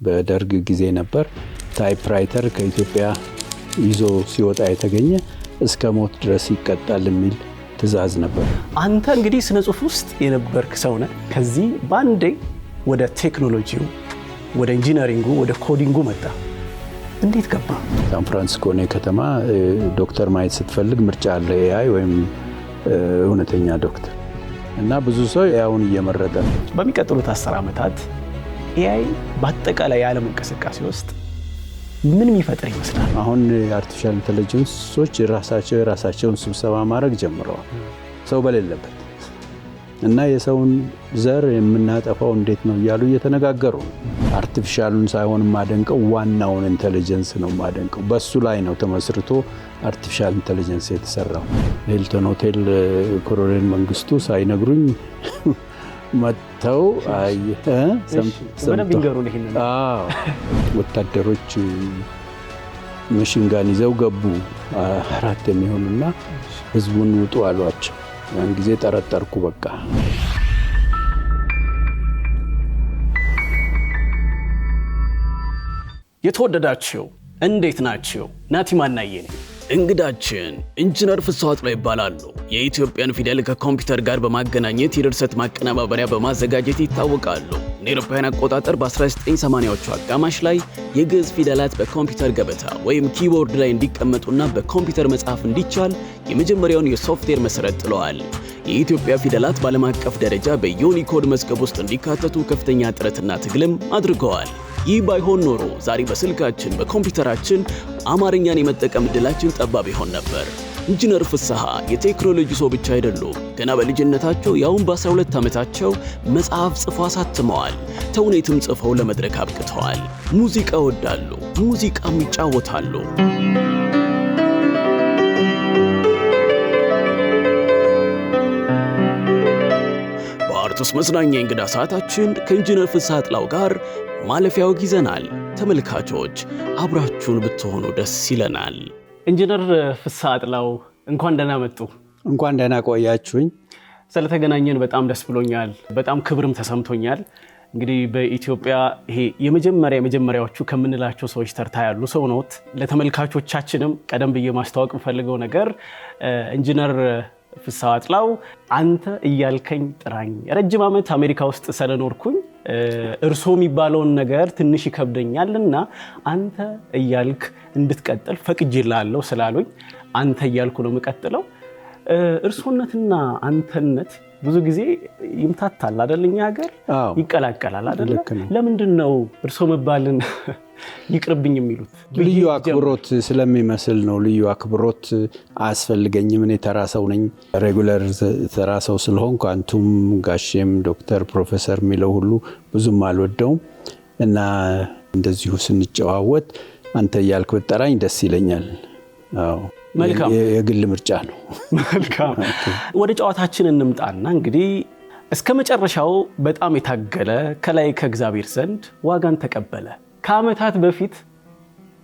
በደርግ ጊዜ ነበር። ታይፕራይተር ከኢትዮጵያ ይዞ ሲወጣ የተገኘ እስከ ሞት ድረስ ይቀጣል የሚል ትዕዛዝ ነበር። አንተ እንግዲህ ስነ ጽሁፍ ውስጥ የነበርክ ሰው ነህ። ከዚህ ባንዴ ወደ ቴክኖሎጂው፣ ወደ ኢንጂነሪንጉ፣ ወደ ኮዲንጉ መጣ። እንዴት ገባ? ሳን ፍራንሲስኮ ነው ከተማ። ዶክተር ማየት ስትፈልግ ምርጫ አለ፣ ኤአይ ወይም እውነተኛ ዶክተር እና ብዙ ሰው ኤአይን እየመረጠ ነው። በሚቀጥሉት 10 ዓመታት ኤአይ በአጠቃላይ የዓለም እንቅስቃሴ ውስጥ ምን የሚፈጥር ይመስላል? አሁን አርቲፊሻል ኢንተለጀንሶች ራሳቸውን ስብሰባ ማድረግ ጀምረዋል፣ ሰው በሌለበት እና የሰውን ዘር የምናጠፋው እንዴት ነው እያሉ እየተነጋገሩ ነው። አርቲፊሻሉን ሳይሆን ማደንቀው ዋናውን ኢንተለጀንስ ነው ማደንቀው። በሱ ላይ ነው ተመስርቶ አርቲፊሻል ኢንተለጀንስ የተሰራው። ሂልተን ሆቴል ኮሎኔል መንግስቱ ሳይነግሩኝ መጥተው ወታደሮች መሽንጋን ይዘው ገቡ። 4 የሚሆኑና ህዝቡን ውጡ አሏቸው። ያን ጊዜ ጠረጠርኩ። በቃ የተወደዳችሁ እንዴት ናችሁ? ናቲማናዬ ነኝ። እንግዳችን ኢንጂነር ፍስሐ አጥላው ይባላሉ። የኢትዮጵያን ፊደል ከኮምፒውተር ጋር በማገናኘት የድርሰት ማቀነባበሪያ በማዘጋጀት ይታወቃሉ። አውሮፓውያን አቆጣጠር በ1980ዎቹ አጋማሽ ላይ የግዕዝ ፊደላት በኮምፒውተር ገበታ ወይም ኪቦርድ ላይ እንዲቀመጡና በኮምፒውተር መጻፍ እንዲቻል የመጀመሪያውን የሶፍትዌር መሰረት ጥለዋል። የኢትዮጵያ ፊደላት በዓለም አቀፍ ደረጃ በዩኒኮድ መዝገብ ውስጥ እንዲካተቱ ከፍተኛ ጥረትና ትግልም አድርገዋል። ይህ ባይሆን ኖሮ ዛሬ በስልካችን በኮምፒውተራችን አማርኛን የመጠቀም ዕድላችን ጠባብ ይሆን ነበር። ኢንጂነር ፍስሐ የቴክኖሎጂ ሰው ብቻ አይደሉም። ገና በልጅነታቸው ያውም በ12 ዓመታቸው መጽሐፍ ጽፈው አሳትመዋል። ተውኔትም ጽፈው ለመድረክ አብቅተዋል። ሙዚቃ ወዳሉ፣ ሙዚቃም ይጫወታሉ። በአርቱስ መዝናኛ እንግዳ ሰዓታችን ከኢንጂነር ፍስሐ አጥላው ጋር ማለፊያ ወግ ይዘናል። ተመልካቾች አብራችሁን ብትሆኑ ደስ ይለናል። ኢንጂነር ፍስሐ አጥላው እንኳን ደህና መጡ። እንኳን ደህና ቆያችሁኝ። ስለተገናኘን በጣም ደስ ብሎኛል። በጣም ክብርም ተሰምቶኛል። እንግዲህ በኢትዮጵያ ይሄ የመጀመሪያዎቹ ከምንላቸው ሰዎች ተርታ ያሉ ሰው ነዎት። ለተመልካቾቻችንም ቀደም ብዬ ማስተዋወቅ የምፈልገው ነገር ኢንጂነር ፍስሐ አጥላው አንተ እያልከኝ ጥራኝ። ረጅም ዓመት አሜሪካ ውስጥ ስለኖርኩኝ እርሶ የሚባለውን ነገር ትንሽ ይከብደኛልና አንተ እያልክ እንድትቀጥል ፈቅጄልሃለሁ ስላሉኝ አንተ እያልኩ ነው የምቀጥለው። እርሶነትና አንተነት ብዙ ጊዜ ይምታታል አይደል? እኛ ሀገር ይቀላቀላል አይደል? ለምንድን ነው እርሶ መባልን ይቅርብኝ የሚሉት? ልዩ አክብሮት ስለሚመስል ነው። ልዩ አክብሮት አያስፈልገኝም። እኔ ተራ ሰው ነኝ። ሬጉላር ተራ ሰው ስለሆንኩ አንቱም፣ ጋሼም፣ ዶክተር፣ ፕሮፌሰር የሚለው ሁሉ ብዙም አልወደውም እና እንደዚሁ ስንጨዋወት አንተ እያልክ ብትጠራኝ ደስ ይለኛል። መልካም፣ የግል ምርጫ ነው። መልካም። ወደ ጨዋታችን እንምጣና እንግዲህ እስከ መጨረሻው በጣም የታገለ ከላይ ከእግዚአብሔር ዘንድ ዋጋን ተቀበለ። ከዓመታት በፊት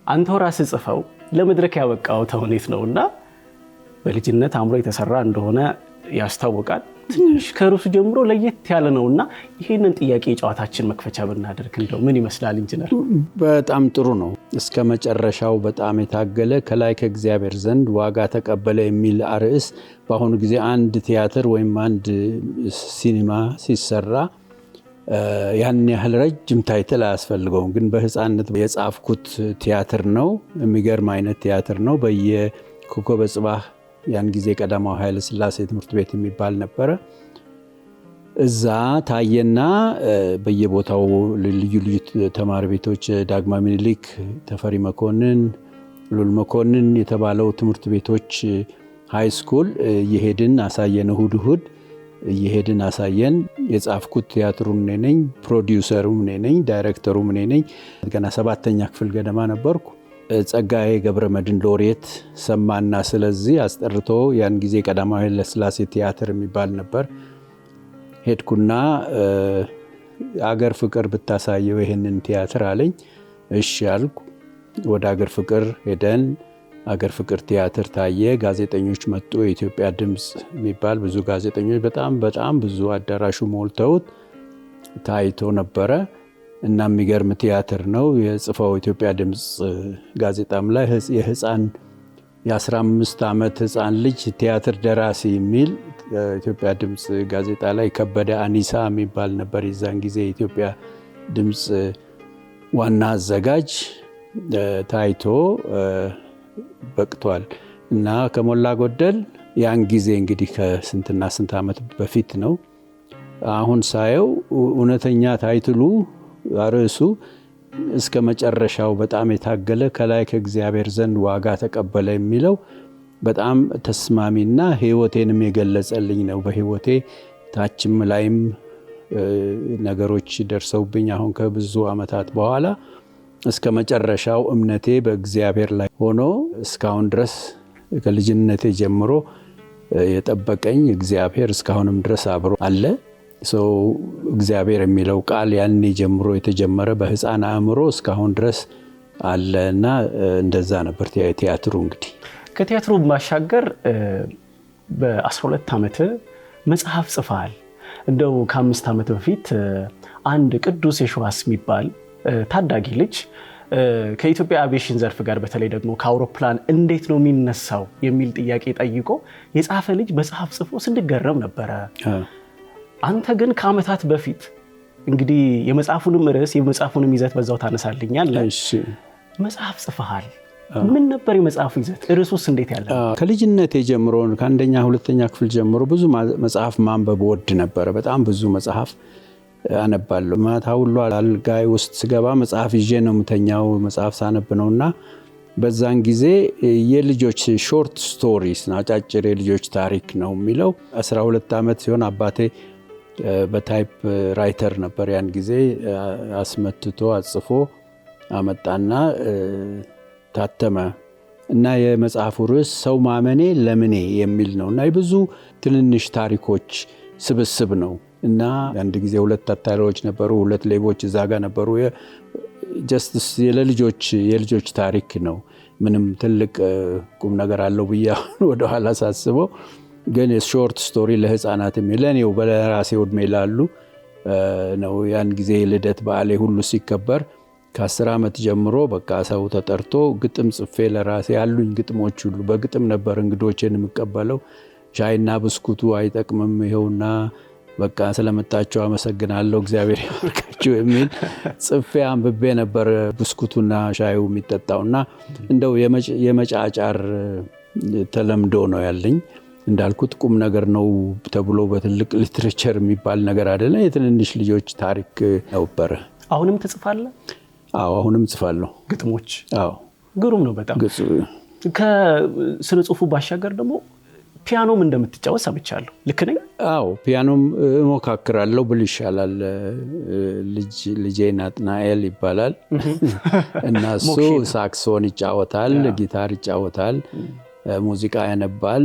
አንተው ራስህ ጽፈው ለመድረክ ያበቃው ተውኔት ነውና በልጅነት አእምሮ የተሰራ እንደሆነ ያስታውቃል። ትንሽ ከሩሱ ጀምሮ ለየት ያለ ነውና ይሄንን ጥያቄ የጨዋታችን መክፈቻ ብናደርግ እንደው ምን ይመስላል ኢንጂነር? በጣም ጥሩ ነው። እስከ መጨረሻው በጣም የታገለ ከላይ ከእግዚአብሔር ዘንድ ዋጋ ተቀበለ የሚል አርዕስ በአሁኑ ጊዜ አንድ ቲያትር ወይም አንድ ሲኒማ ሲሰራ ያን ያህል ረጅም ታይትል አያስፈልገውም። ግን በህፃንነት የጻፍኩት ቲያትር ነው። የሚገርም አይነት ቲያትር ነው። በየኮከበ ጽባህ ያን ጊዜ ቀዳማዊ ኃይለ ሥላሴ ትምህርት ቤት የሚባል ነበረ። እዛ ታየና በየቦታው ልዩ ልዩ ተማሪ ቤቶች ዳግማዊ ምኒልክ፣ ተፈሪ መኮንን፣ ሉል መኮንን የተባለው ትምህርት ቤቶች ሃይ ስኩል እየሄድን አሳየን። እሁድ እሁድ እየሄድን አሳየን። የጻፍኩት ቲያትሩን እኔ ነኝ፣ ፕሮዲውሰሩም እኔ ነኝ፣ ዳይሬክተሩም እኔ ነኝ። ገና 7ኛ ክፍል ገደማ ነበርኩ። ጸጋዬ ገብረመድህን ሎሬት ሰማና ስለዚህ አስጠርቶ ያን ጊዜ ቀዳማዊ ኃይለ ሥላሴ ቲያትር የሚባል ነበር። ሄድኩና አገር ፍቅር ብታሳየው ይሄንን ቲያትር አለኝ። እሺ አልኩ። ወደ አገር ፍቅር ሄደን አገር ፍቅር ቲያትር ታየ። ጋዜጠኞች መጡ። የኢትዮጵያ ድምፅ የሚባል ብዙ ጋዜጠኞች በጣም ብዙ አዳራሹ ሞልተውት ታይቶ ነበረ እና የሚገርም ቲያትር ነው የጽፈው ኢትዮጵያ ድምፅ ጋዜጣም ላይ የህፃን የ15 ዓመት ህፃን ልጅ ቲያትር ደራሲ የሚል ኢትዮጵያ ድምፅ ጋዜጣ ላይ ከበደ አኒሳ የሚባል ነበር የዛን ጊዜ የኢትዮጵያ ድምፅ ዋና አዘጋጅ ታይቶ በቅቷል። እና ከሞላ ጎደል ያን ጊዜ እንግዲህ ከስንትና ስንት ዓመት በፊት ነው። አሁን ሳየው እውነተኛ ታይትሉ ርዕሱ እስከ መጨረሻው በጣም የታገለ ከላይ ከእግዚአብሔር ዘንድ ዋጋ ተቀበለ የሚለው በጣም ተስማሚና ህይወቴንም የገለጸልኝ ነው። በህይወቴ ታችም ላይም ነገሮች ደርሰውብኝ አሁን ከብዙ ዓመታት በኋላ እስከ መጨረሻው እምነቴ በእግዚአብሔር ላይ ሆኖ እስካሁን ድረስ ከልጅነቴ ጀምሮ የጠበቀኝ እግዚአብሔር እስካሁንም ድረስ አብሮ አለ። እግዚአብሔር የሚለው ቃል ያኔ ጀምሮ የተጀመረ በህፃን አእምሮ እስካሁን ድረስ አለና እንደዛ ነበር ቲያትሩ። እንግዲህ ከቲያትሩ ማሻገር በ12 ዓመት መጽሐፍ ጽፈሃል። እንደው ከ5 ዓመት በፊት አንድ ቅዱስ የሸዋስ የሚባል ታዳጊ ልጅ ከኢትዮጵያ አቪዬሽን ዘርፍ ጋር በተለይ ደግሞ ከአውሮፕላን እንዴት ነው የሚነሳው የሚል ጥያቄ ጠይቆ የጻፈ ልጅ መጽሐፍ ጽፎ ስንገረም ነበረ። አንተ ግን ከዓመታት በፊት እንግዲህ የመጽሐፉንም ርዕስ የመጽሐፉንም ይዘት በዛው ታነሳልኛለህ። መጽሐፍ ጽፈሃል። ምን ነበር የመጽሐፉ ይዘት? ርዕሱስ እንዴት ያለ? ከልጅነቴ ጀምሮ ከአንደኛ ሁለተኛ ክፍል ጀምሮ ብዙ መጽሐፍ ማንበብ ወድ ነበረ። በጣም ብዙ መጽሐፍ አነባለሁ። ማታ ሁሉ አልጋይ ውስጥ ስገባ መጽሐፍ ይዤ ነው የምተኛው። መጽሐፍ ሳነብ ነውና በዛን ጊዜ የልጆች ሾርት ስቶሪስ አጫጭር የልጆች ታሪክ ነው የሚለው። 12 ዓመት ሲሆን አባቴ በታይፕ ራይተር ነበር ያን ጊዜ አስመትቶ አጽፎ አመጣና ታተመ እና የመጽሐፉ ርዕስ ሰው ማመኔ ለምኔ የሚል ነው እና የብዙ ትንንሽ ታሪኮች ስብስብ ነው እና አንድ ጊዜ 2 አታላዮች ነበሩ፣ 2 ሌቦች እዛ ጋር ነበሩ። ጀስትስ የልጆች ታሪክ ነው። ምንም ትልቅ ቁም ነገር አለው ብዬ ወደ ኋላ ሳስበው ግን የሾርት ስቶሪ ለህፃናት ለኔው በራሴ ዕድሜ ላሉ ነው። ያን ጊዜ ልደት በዓሌ ሁሉ ሲከበር ከ10 ዓመት ጀምሮ በቃ ሰው ተጠርቶ ግጥም ጽፌ ለራሴ ያሉኝ ግጥሞች ሁሉ በግጥም ነበር እንግዶችን የምቀበለው። ሻይና ብስኩቱ አይጠቅምም ይኸውና በቃ ስለመጣችሁ አመሰግናለሁ እግዚአብሔር ይባርካችሁ የሚል ጽፌ አንብቤ ነበር ብስኩቱና ሻዩ የሚጠጣውና እንደው የመጫጫር ተለምዶ ነው ያለኝ። እንዳልኩት ቁም ነገር ነው ተብሎ በትልቅ ሊትሬቸር የሚባል ነገር አይደለም። የትንንሽ ልጆች ታሪክ ነበር። አሁንም ትጽፋለህ? አዎ አሁንም ጽፋለሁ ግጥሞች። አዎ ግሩም ነው በጣም። ከስነ ጽሁፉ ባሻገር ደግሞ ፒያኖም እንደምትጫወት ሰምቻለሁ። ልክ ነኝ? አዎ ፒያኖም እሞካክራለሁ ብል ይሻላል። ልጄ ናትናኤል ይባላል እና እሱ ሳክሶን ይጫወታል፣ ጊታር ይጫወታል፣ ሙዚቃ ያነባል።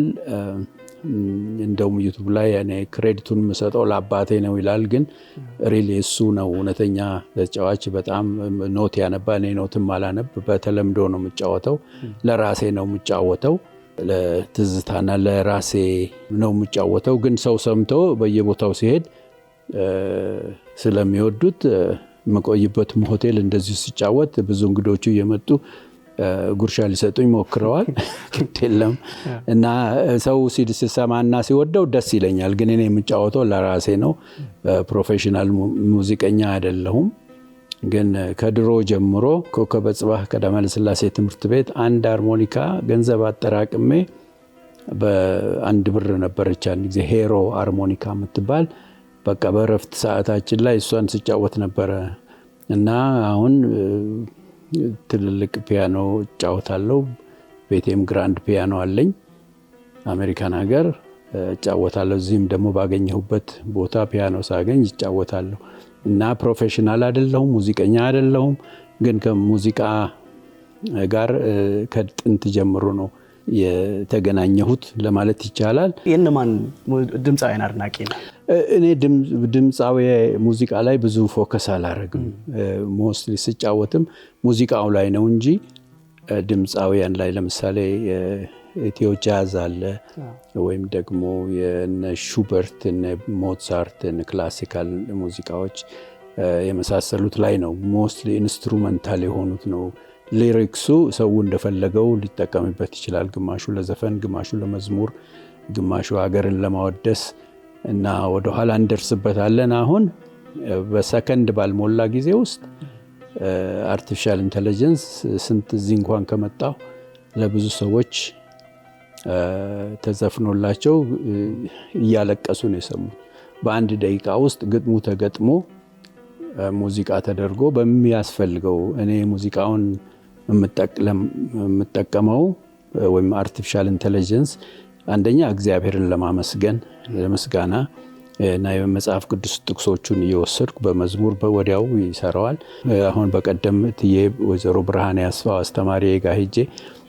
እንደውም ዩቲዩብ ላይ እኔ ክሬዲቱን የምሰጠው ለአባቴ ነው ይላል። ግን ሪሊ እሱ ነው እውነተኛ ተጫዋች። በጣም ኖት ያነባል፣ እኔ ኖትም አላነብ። በተለምዶ ነው የምጫወተው፣ ለራሴ ነው የምጫወተው፣ ለትዝታና ለራሴ ነው የምጫወተው። ግን ሰው ሰምቶ በየቦታው ሲሄድ ስለሚወዱት መቆይበትም ሆቴል እንደዚሁ ሲጫወት ብዙ እንግዶቹ እየመጡ ጉርሻ ሊሰጡኝ ሞክረዋል። ግድ የለም እና ሰው ሲሰማና ሲወደው ደስ ይለኛል። ግን እኔ የምጫወተው ለራሴ ነው። ፕሮፌሽናል ሙዚቀኛ አይደለሁም። ግን ከድሮ ጀምሮ ኮከበ ጽባህ ቀዳማዊ ኃይለ ሥላሴ ትምህርት ቤት አንድ ሃርሞኒካ ገንዘብ አጠራቅሜ በ1 ብር ነበረች አንድ ጊዜ ሄሮ ሃርሞኒካ የምትባል በቃ በረፍት ሰዓታችን ላይ እሷን ስጫወት ነበረ እና አሁን ትልልቅ ፒያኖ እጫወታለሁ። ቤቴም ግራንድ ፒያኖ አለኝ። አሜሪካን ሀገር እጫወታለሁ። እዚህም ደግሞ ባገኘሁበት ቦታ ፒያኖ ሳገኝ እጫወታለሁ እና ፕሮፌሽናል አይደለሁም፣ ሙዚቀኛ አይደለሁም። ግን ከሙዚቃ ጋር ከጥንት ጀምሮ ነው የተገናኘሁት ለማለት ይቻላል። የእነማን ድምፃውያን አድናቂ ነው? እኔ ድምፃዊ ሙዚቃ ላይ ብዙ ፎከስ አላረግም። ሞስትሊ ስጫወትም ሙዚቃው ላይ ነው እንጂ ድምፃውያን ላይ ለምሳሌ ኢትዮ ጃዝ አለ ወይም ደግሞ የነ ሹበርት፣ እነ ሞትሳርት፣ ክላሲካል ሙዚቃዎች የመሳሰሉት ላይ ነው ሞስትሊ ኢንስትሩመንታል የሆኑት ነው። ሊሪክሱ ሰው እንደፈለገው ሊጠቀምበት ይችላል። ግማሹ ለዘፈን፣ ግማሹ ለመዝሙር፣ ግማሹ ሀገርን ለማወደስ እና ወደኋላ እንደርስበታለን። አሁን በሰከንድ ባልሞላ ጊዜ ውስጥ አርቲፊሻል ኢንተለጀንስ ስንት እዚህ እንኳን ከመጣው ለብዙ ሰዎች ተዘፍኖላቸው እያለቀሱ ነው የሰሙት። በአንድ ደቂቃ ውስጥ ግጥሙ ተገጥሞ ሙዚቃ ተደርጎ በሚያስፈልገው እኔ ሙዚቃውን የምጠቀመው ወይም አርቲፊሻል ኢንተለጀንስ አንደኛ እግዚአብሔርን ለማመስገን ለምስጋና እና የመጽሐፍ ቅዱስ ጥቅሶቹን እየወሰድኩ በመዝሙር ወዲያው ይሰራዋል። አሁን በቀደም እትዬ ወይዘሮ ብርሃኔ አስፋው አስተማሪ ጋር ሄጄ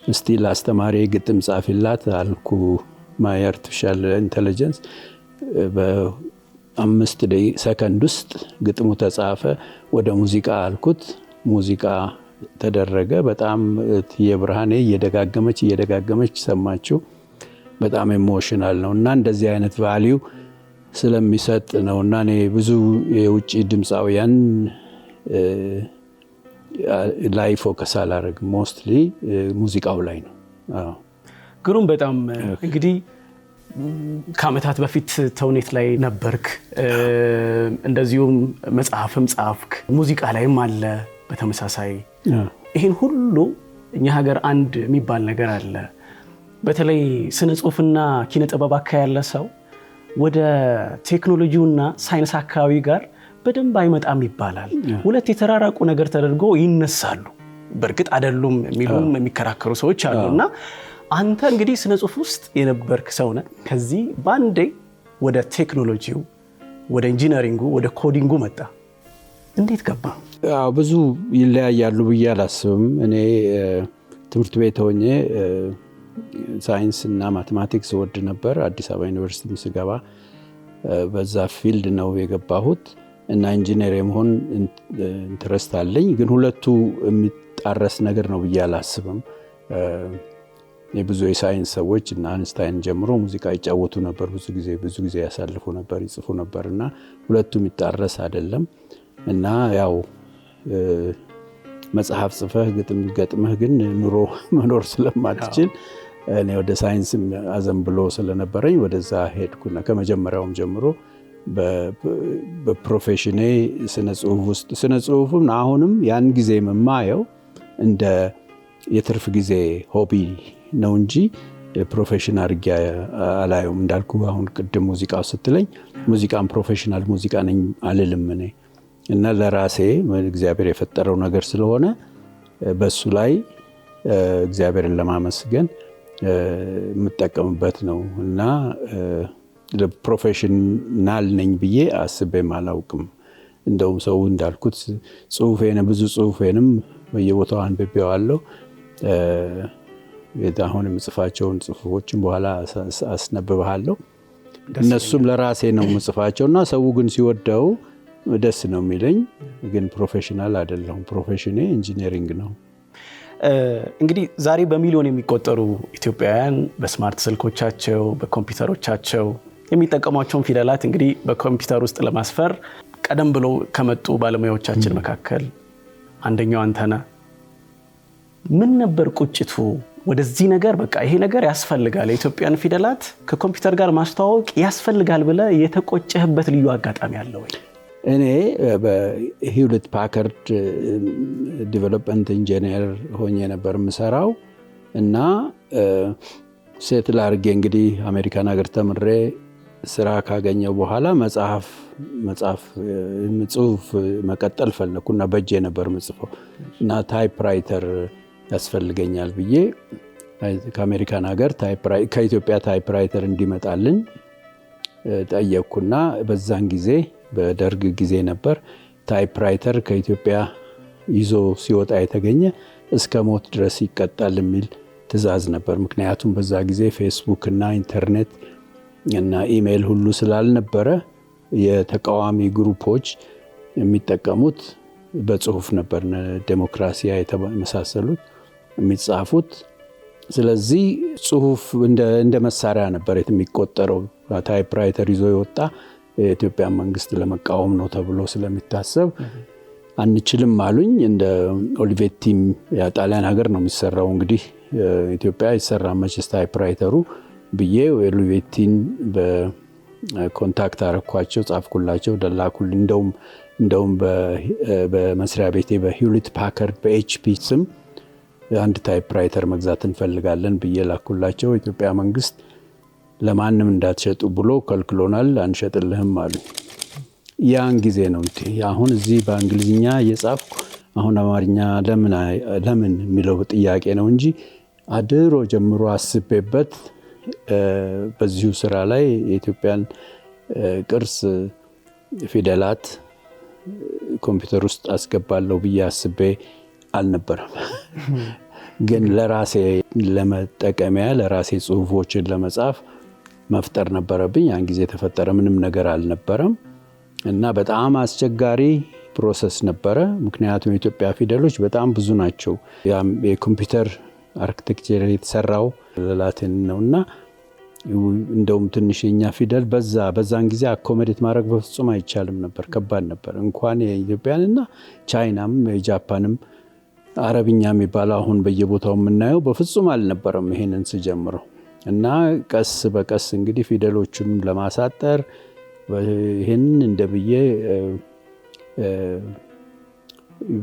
እስቲ ለአስተማሪ ግጥም ጻፊላት አልኩ። ማይ አርቲፊሻል ኢንተለጀንስ በ5 ሰከንድ ውስጥ ግጥሙ ተጻፈ። ወደ ሙዚቃ አልኩት፣ ሙዚቃ ተደረገ። በጣም እትዬ ብርሃኔ እየደጋገመች ሰማችው። በጣም ኢሞሽናል ነው እና እንደዚህ አይነት ቫልዩ ስለሚሰጥ ነው እና እኔ ብዙ የውጭ ድምፃውያን ላይ ፎከስ አላደርግም። ሞስትሊ ሙዚቃው ላይ ነው። ግሩም። በጣም እንግዲህ ከዓመታት በፊት ተውኔት ላይ ነበርክ፣ እንደዚሁም መጽሐፍም ጻፍክ፣ ሙዚቃ ላይም አለ በተመሳሳይ። ይህን ሁሉ እኛ ሀገር አንድ የሚባል ነገር አለ። በተለይ ስነ ጽሁፍና ኪነ ጥበብ አካባቢ ያለ ሰው ወደ ቴክኖሎጂውና ሳይንስ አካባቢ ጋር በደንብ አይመጣም ይባላል። ሁለት የተራራቁ ነገር ተደርጎ ይነሳሉ። በእርግጥ አይደሉም የሚሉም የሚከራከሩ ሰዎች አሉና አንተ እንግዲህ ስነ ጽሁፍ ውስጥ የነበርክ ሰው ነህ። ከዚህ ባንዴ ወደ ቴክኖሎጂው፣ ወደ ኢንጂነሪንጉ፣ ወደ ኮዲንጉ መጣ። እንዴት ገባ? ብዙ ይለያያሉ ብዬ አላስብም። እኔ ትምህርት ቤት ሆኜ ሳይንስ እና ማቴማቲክስ ወድ ነበር። አዲስ አበባ ዩኒቨርሲቲ ስገባ በዛ ፊልድ ነው የገባሁት እና ኢንጂነር የመሆን ኢንትረስት አለኝ። ግን ሁለቱ የሚጣረስ ነገር ነው ብዬ አላስብም። የብዙ የሳይንስ ሰዎች እና አንስታይን ጀምሮ ሙዚቃ ይጫወቱ ነበር፣ ብዙ ጊዜ ያሳልፉ ነበር፣ ይጽፉ ነበር እና ሁለቱ የሚጣረስ አይደለም እና ያው መጽሐፍ ጽፈህ ግጥም ገጥመህ ግን ኑሮ መኖር ስለማትችል እኔ ወደ ሳይንስ አዘንብሎ ስለነበረኝ ወደዛ ሄድኩና ከመጀመሪያውም ጀምሮ በፕሮፌሽኔ ስነ ጽሁፍም አሁንም ያን ጊዜ የማየው እንደ የትርፍ ጊዜ ሆቢ ነው እንጂ ፕሮፌሽን አድርጌ አላየውም። እንዳልኩ አሁን ቅድም ሙዚቃው ስትለኝ ሙዚቃን ፕሮፌሽናል ሙዚቃ ነኝ አልልም እኔ እና ለራሴ እግዚአብሔር የፈጠረው ነገር ስለሆነ በሱ ላይ እግዚአብሔርን ለማመስገን የምጠቀምበት ነው እና ለፕሮፌሽናል ነኝ ብዬ አስቤም አላውቅም። እንደውም ሰው እንዳልኩት ብዙ ጽሁፌንም በየቦታው አንብቤዋለሁ። አሁን የምጽፋቸውን ጽሁፎችን በኋላ አስነብብሃለሁ። እነሱም ለራሴ ነው የምጽፋቸው እና ሰው ግን ሲወደው ደስ ነው የሚለኝ። ግን ፕሮፌሽናል አይደለሁም። ፕሮፌሽኔ ኢንጂነሪንግ ነው። እንግዲህ ዛሬ በሚሊዮን የሚቆጠሩ ኢትዮጵያውያን በስማርት ስልኮቻቸው በኮምፒውተሮቻቸው የሚጠቀሟቸውን ፊደላት እንግዲህ በኮምፒውተር ውስጥ ለማስፈር ቀደም ብሎ ከመጡ ባለሙያዎቻችን መካከል አንደኛው አንተ ነህ። ምን ነበር ቁጭቱ? ወደዚህ ነገር በቃ ይሄ ነገር ያስፈልጋል፣ የኢትዮጵያን ፊደላት ከኮምፒውተር ጋር ማስተዋወቅ ያስፈልጋል ብለህ የተቆጨህበት ልዩ አጋጣሚ አለ ወይ? እኔ በሂውሌት ፓከርድ ዲቨሎፕመንት ኢንጂነር ሆኜ ነበር የምሰራው እና ሴትል አድርጌ እንግዲህ አሜሪካን ሀገር ተምሬ ስራ ካገኘው በኋላ ጽሁፍ መቀጠል ፈለኩና በእጄ ነበር ምጽፈው እና ታይፕራይተር ያስፈልገኛል ብዬ ከአሜሪካን ሀገር ከኢትዮጵያ ታይፕራይተር እንዲመጣልኝ ጠየቅኩና በዛን ጊዜ በደርግ ጊዜ ነበር ታይፕራይተር ከኢትዮጵያ ይዞ ሲወጣ የተገኘ እስከ ሞት ድረስ ይቀጣል የሚል ትዕዛዝ ነበር። ምክንያቱም በዛ ጊዜ ፌስቡክ እና ኢንተርኔት እና ኢሜይል ሁሉ ስላልነበረ የተቃዋሚ ግሩፖች የሚጠቀሙት በጽሁፍ ነበር፣ ዴሞክራሲያ የተመሳሰሉት የሚጻፉት። ስለዚህ ጽሁፍ እንደ መሳሪያ ነበር የሚቆጠረው። ታይፕራይተር ይዞ የወጣ የኢትዮጵያ መንግስት ለመቃወም ነው ተብሎ ስለሚታሰብ አንችልም አሉኝ። እንደ ኦሊቬቲም የጣሊያን ሀገር ነው የሚሰራው እንግዲህ ኢትዮጵያ ይሰራ መችስ ታይፕራይተሩ ብዬ ኦሊቬቲን በኮንታክት አረኳቸው፣ ጻፍኩላቸው፣ ደላኩልኝ። እንደውም በመስሪያ ቤቴ በሂውሊት ፓከርድ በኤችፒ ስም አንድ ታይፕራይተር መግዛት እንፈልጋለን ብዬ ላኩላቸው። ኢትዮጵያ መንግስት ለማንም እንዳትሸጡ ብሎ ከልክሎናል፣ አንሸጥልህም አሉ። ያን ጊዜ ነው አሁን እዚህ በእንግሊዝኛ እየጻፍኩ አሁን አማርኛ ለምን የሚለው ጥያቄ ነው እንጂ አድሮ ጀምሮ አስቤበት በዚሁ ስራ ላይ የኢትዮጵያን ቅርስ ፊደላት ኮምፒውተር ውስጥ አስገባለሁ ብዬ አስቤ አልነበረም። ግን ለራሴ ለመጠቀሚያ ለራሴ ጽሁፎችን ለመጻፍ መፍጠር ነበረብኝ። ያን ጊዜ የተፈጠረ ምንም ነገር አልነበረም እና በጣም አስቸጋሪ ፕሮሰስ ነበረ። ምክንያቱም የኢትዮጵያ ፊደሎች በጣም ብዙ ናቸው። የኮምፒውተር አርኪቴክቸር የተሰራው ለላቲን ነውና እንደውም ትንሽ የኛ ፊደል በዛን ጊዜ አኮሞዴት ማድረግ በፍጹም አይቻልም ነበር፣ ከባድ ነበር። እንኳን የኢትዮጵያንና ቻይናም የጃፓንም አረብኛ የሚባለው አሁን በየቦታው የምናየው በፍጹም አልነበረም ይሄንን ስጀምረው እና ቀስ በቀስ እንግዲህ ፊደሎቹን ለማሳጠር ይሄን እንደብዬ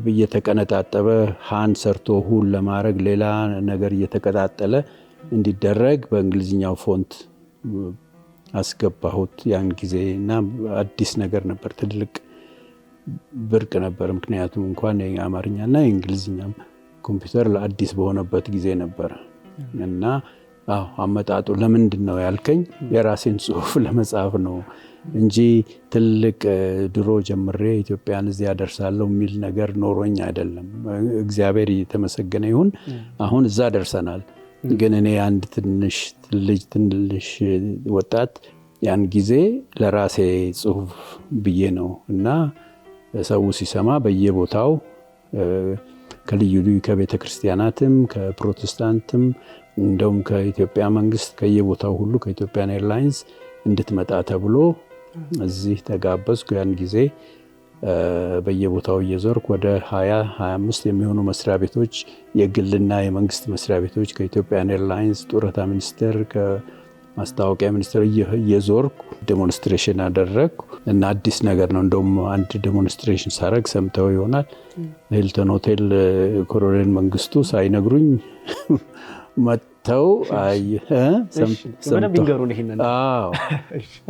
እየተቀነጣጠበ ሃን ሰርቶ ሁን ለማድረግ ሌላ ነገር እየተቀጣጠለ እንዲደረግ በእንግሊዝኛው ፎንት አስገባሁት ያን ጊዜ እና አዲስ ነገር ነበር፣ ትልቅ ብርቅ ነበር። ምክንያቱም እንኳን የአማርኛና የእንግሊዝኛም ኮምፒውተር ለአዲስ በሆነበት ጊዜ ነበር እና አመጣጡ ለምንድን ነው ያልከኝ፣ የራሴን ጽሁፍ ለመጻፍ ነው እንጂ ትልቅ ድሮ ጀምሬ ኢትዮጵያን እዚህ ያደርሳለሁ የሚል ነገር ኖሮኝ አይደለም። እግዚአብሔር የተመሰገነ ይሁን አሁን እዛ ደርሰናል። ግን እኔ አንድ ትንሽ ወጣት ያን ጊዜ ለራሴ ጽሁፍ ብዬ ነው እና ሰው ሲሰማ በየቦታው ከልዩ ልዩ ከቤተ ክርስቲያናትም ከፕሮቴስታንትም እንደውም ከኢትዮጵያ መንግስት ከየቦታው ሁሉ ከኢትዮጵያን ኤርላይንስ እንድትመጣ ተብሎ እዚህ ተጋበዝኩ። ያን ጊዜ በየቦታው እየዞርኩ ወደ 20-25 የሚሆኑ መስሪያ ቤቶች የግልና የመንግስት መስሪያ ቤቶች ከኢትዮጵያን ኤርላይንስ፣ ጡረታ ሚኒስቴር፣ ከማስታወቂያ ሚኒስቴር እየዞርኩ ዴሞንስትሬሽን አደረግኩ እና አዲስ ነገር ነው። እንደውም አንድ ዴሞንስትሬሽን ሳረግ ሰምተው ይሆናል። ሂልተን ሆቴል ኮሎኔል መንግስቱ ሳይነግሩኝ መጥተው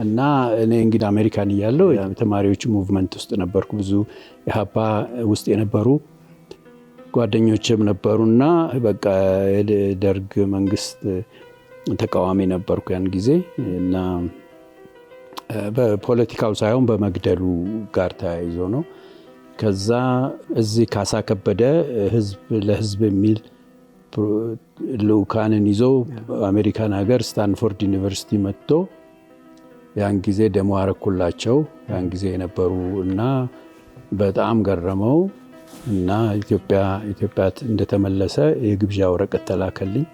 እና እኔ እንግዲህ አሜሪካን እያለሁ ተማሪዎች ሙቭመንት ውስጥ ነበርኩ። ብዙ የሀፓ ውስጥ የነበሩ ጓደኞችም ነበሩና በቃ የደርግ መንግስት ተቃዋሚ ነበርኩ ያን ጊዜ እና በፖለቲካው ሳይሆን በመግደሉ ጋር ተያይዞ ነው። ከዛ እዚህ ካሳ ከበደ ህዝብ ለህዝብ የሚል ልኡካንን ይዞ አሜሪካን ሀገር ስታንፎርድ ዩኒቨርሲቲ መጥቶ ያን ጊዜ ደሞ አረኩላቸው። ያን ጊዜ የነበሩ እና በጣም ገረመው እና ኢትዮጵያ እንደተመለሰ የግብዣ ወረቀት ተላከልኝ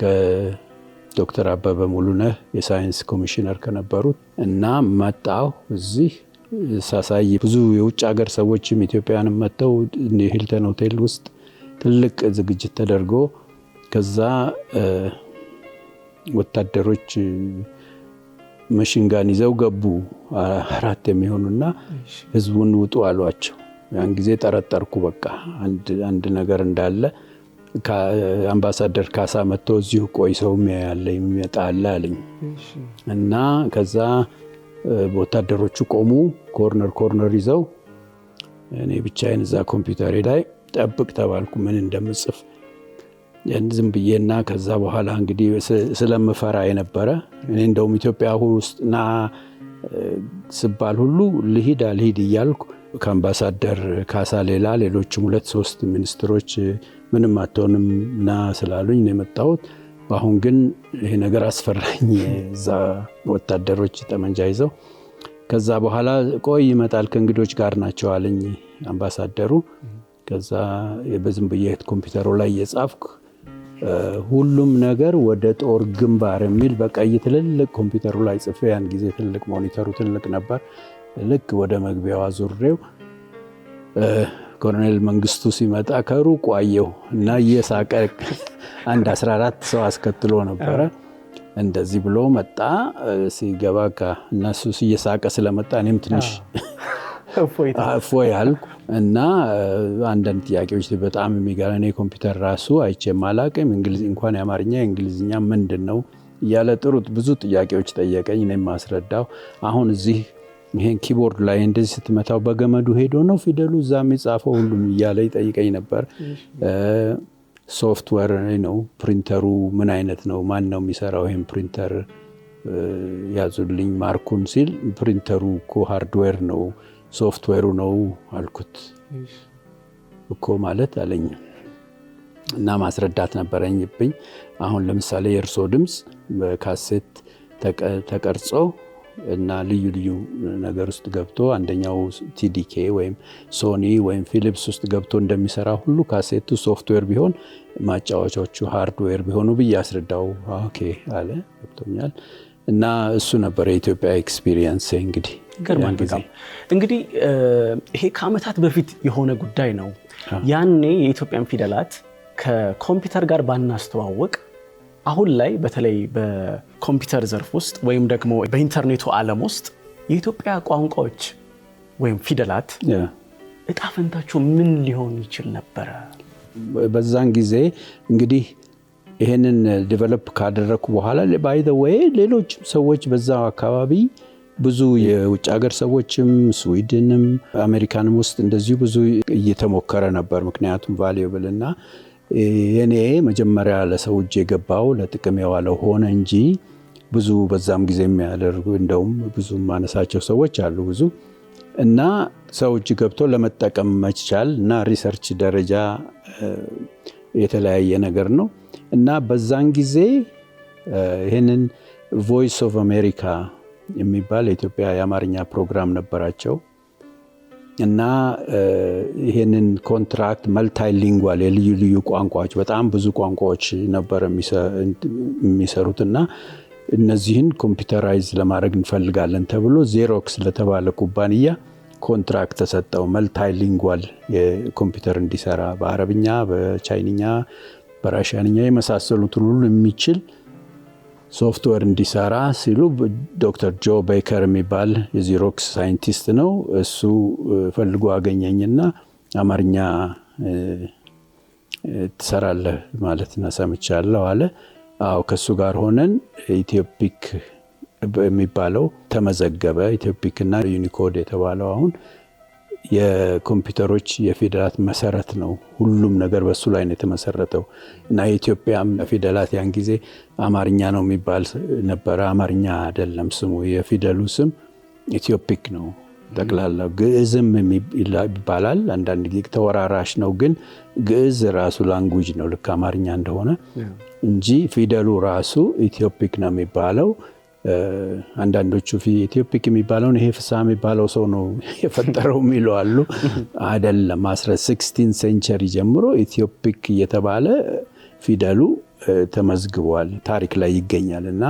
ከዶክተር አበበ ሙሉነህ የሳይንስ ኮሚሽነር ከነበሩት እና መጣሁ። እዚህ ሳሳይ ብዙ የውጭ ሀገር ሰዎችም ኢትዮጵያንም መጥተው ሂልተን ሆቴል ውስጥ ትልቅ ዝግጅት ተደርጎ ከዛ ወታደሮች መሽንጋን ይዘው ገቡ 4 የሚሆኑና ህዝቡን ውጡ አሏቸው። ያን ጊዜ ጠረጠርኩ። በቃ አንድ ነገር እንዳለ አምባሳደር ካሳ መጥቶ እዚሁ ቆይ ሰው ያለ ይመጣል አለኝ እና ከዛ ወታደሮቹ ቆሙ ኮርነር ይዘው። እኔ ብቻዬን እዛ ኮምፒውተሬ ላይ ጠብቅ ተባልኩ ምን እንደምጽፍ ዝም ብዬና ከዛ በኋላ እንግዲህ ስለምፈራ የነበረ እኔ እንደውም ኢትዮጵያ ውስጥና ስባል ሁሉ ልሂድ እያልኩ ከአምባሳደር ካሳ ሌላ ሌሎችም 2-3 ሚኒስትሮች ምንም አትሆንም ና ስላሉኝ ነው የመጣሁት። አሁን ግን ይሄ ነገር አስፈራኝ። እዛ ወታደሮች ጠመንጃ ይዘው ከዛ በኋላ ቆይ ይመጣል ከእንግዶች ጋር ናቸው አለኝ አምባሳደሩ። ከዛ በዝም ብዬ ኮምፒውተሩ ላይ የጻፍኩ ሁሉም ነገር ወደ ጦር ግንባር የሚል በቀይ ትልልቅ ኮምፒውተሩ ላይ ጽፌ ያን ጊዜ ትልቅ ሞኒተሩ ትልቅ ነበር። ልክ ወደ መግቢያው አዙሬው ኮሎኔል መንግስቱ ሲመጣ ከሩቅ አየሁ እና እየሳቀ አንድ 14 ሰው አስከትሎ ነበረ። እንደዚህ ብሎ መጣ። ሲገባ እነሱ እየሳቀ ስለመጣ እኔም ትንሽ እፎይ አልኩ እና አንዳንድ ጥያቄዎች በጣም የሚገርም እኔ ኮምፒውተር ራሱ አይቼም አላውቅም። እንኳን የአማርኛ የእንግሊዝኛ ምንድን ነው እያለ ብዙ ጥያቄዎች ጠየቀኝ። እኔም ማስረዳው አሁን እዚህ ይሄን ኪቦርድ ላይ እንደዚህ ስትመታው በገመዱ ሄዶ ነው ፊደሉ እዛ የሚጻፈው ሁሉም እያለ ይጠይቀኝ ነበር። ሶፍትዌር ነው ፕሪንተሩ ምን አይነት ነው ማን ነው የሚሰራው ይሄን ፕሪንተር ያዙልኝ ማርኩን ሲል ፕሪንተሩ እኮ ሃርድዌር ነው ሶፍትዌሩ ነው አልኩት። እኮ ማለት አለኝ እና ማስረዳት ነበረኝብኝ። አሁን ለምሳሌ የእርሶ ድምፅ በካሴት ተቀርጾ እና ልዩ ልዩ ነገር ውስጥ ገብቶ አንደኛው ቲዲኬ ወይም ሶኒ ወይም ፊሊፕስ ውስጥ ገብቶ እንደሚሰራ ሁሉ ካሴቱ ሶፍትዌር ቢሆን ማጫወቻዎቹ ሃርድዌር ቢሆኑ ብዬ አስረዳው። ኦኬ አለ ገብቶኛል። እና እሱ ነበር የኢትዮጵያ ኤክስፒሪየንስ። እንግዲህ ገርማን በጣም እንግዲህ ይሄ ከዓመታት በፊት የሆነ ጉዳይ ነው። ያኔ የኢትዮጵያን ፊደላት ከኮምፒውተር ጋር ባናስተዋወቅ አሁን ላይ በተለይ በኮምፒውተር ዘርፍ ውስጥ ወይም ደግሞ በኢንተርኔቱ ዓለም ውስጥ የኢትዮጵያ ቋንቋዎች ወይም ፊደላት እጣ ፈንታቸው ምን ሊሆን ይችል ነበር? በዛን ጊዜ እንግዲህ ይሄንን ዴቨሎፕ ካደረኩ በኋላ ባይ ዘ ዌይ ሌሎች ሰዎች በዛው አካባቢ ብዙ የውጭ ሀገር ሰዎችም ስዊድንም አሜሪካንም ውስጥ እንደዚሁ ብዙ እየተሞከረ ነበር። ምክንያቱም ቫልዩብል እና የኔ መጀመሪያ ለሰው እጅ የገባው ለጥቅም የዋለው ሆነ እንጂ ብዙ በዛም ጊዜ የሚያደርጉ እንደውም ብዙ ማነሳቸው ሰዎች አሉ ብዙ እና ሰው እጅ ገብቶ ለመጠቀም መቻል እና ሪሰርች ደረጃ የተለያየ ነገር ነው። እና በዛን ጊዜ ይሄንን ቮይስ ኦፍ አሜሪካ የሚባል የኢትዮጵያ የአማርኛ ፕሮግራም ነበራቸው እና ይሄንን ኮንትራክት መልታይ ሊንጓል የልዩ ልዩ ቋንቋዎች በጣም ብዙ ቋንቋዎች ነበር የሚሰሩትና እነዚህን ኮምፒውተራይዝ ለማድረግ እንፈልጋለን ተብሎ ዜሮክስ ለተባለ ኩባንያ ኮንትራክት ተሰጠው። መልታይ ሊንጓል የኮምፒውተር እንዲሰራ በአረብኛ፣ በቻይንኛ፣ በራሽያንኛ የመሳሰሉትን ሁሉ የሚችል ሶፍትዌር እንዲሰራ ሲሉ ዶክተር ጆ ቤከር የሚባል የዚሮክስ ሳይንቲስት ነው። እሱ ፈልጎ አገኘኝና አማርኛ ትሰራለህ ማለት ነው ሰምቻለሁ አለ። አዎ ከሱ ጋር ሆነን ኢትዮፒክ የሚባለው ተመዘገበ። ኢትዮፒክ እና ዩኒኮድ የተባለው አሁን የኮምፒውተሮች የፊደላት መሰረት ነው። ሁሉም ነገር በሱ ላይ ነው የተመሰረተው እና የኢትዮጵያም ፊደላት ያን ጊዜ አማርኛ ነው የሚባል ነበር። አማርኛ አይደለም ስሙ፣ የፊደሉ ስም ኢትዮፒክ ነው። ጠቅላላ ግዕዝም ይባላል። አንዳንድ ጊዜ ተወራራሽ ነው፣ ግን ግዕዝ ራሱ ላንጉጅ ነው ልክ አማርኛ እንደሆነ እንጂ ፊደሉ ራሱ ኢትዮፒክ ነው የሚባለው። አንዳንዶቹ ኢትዮፒክ የሚባለውን ይሄ ፍስሐ የሚባለው ሰው ነው የፈጠረው የሚሉ አሉ። አይደለም 16 ሴንቸሪ ጀምሮ ኢትዮፒክ እየተባለ ፊደሉ ተመዝግቧል፣ ታሪክ ላይ ይገኛል። እና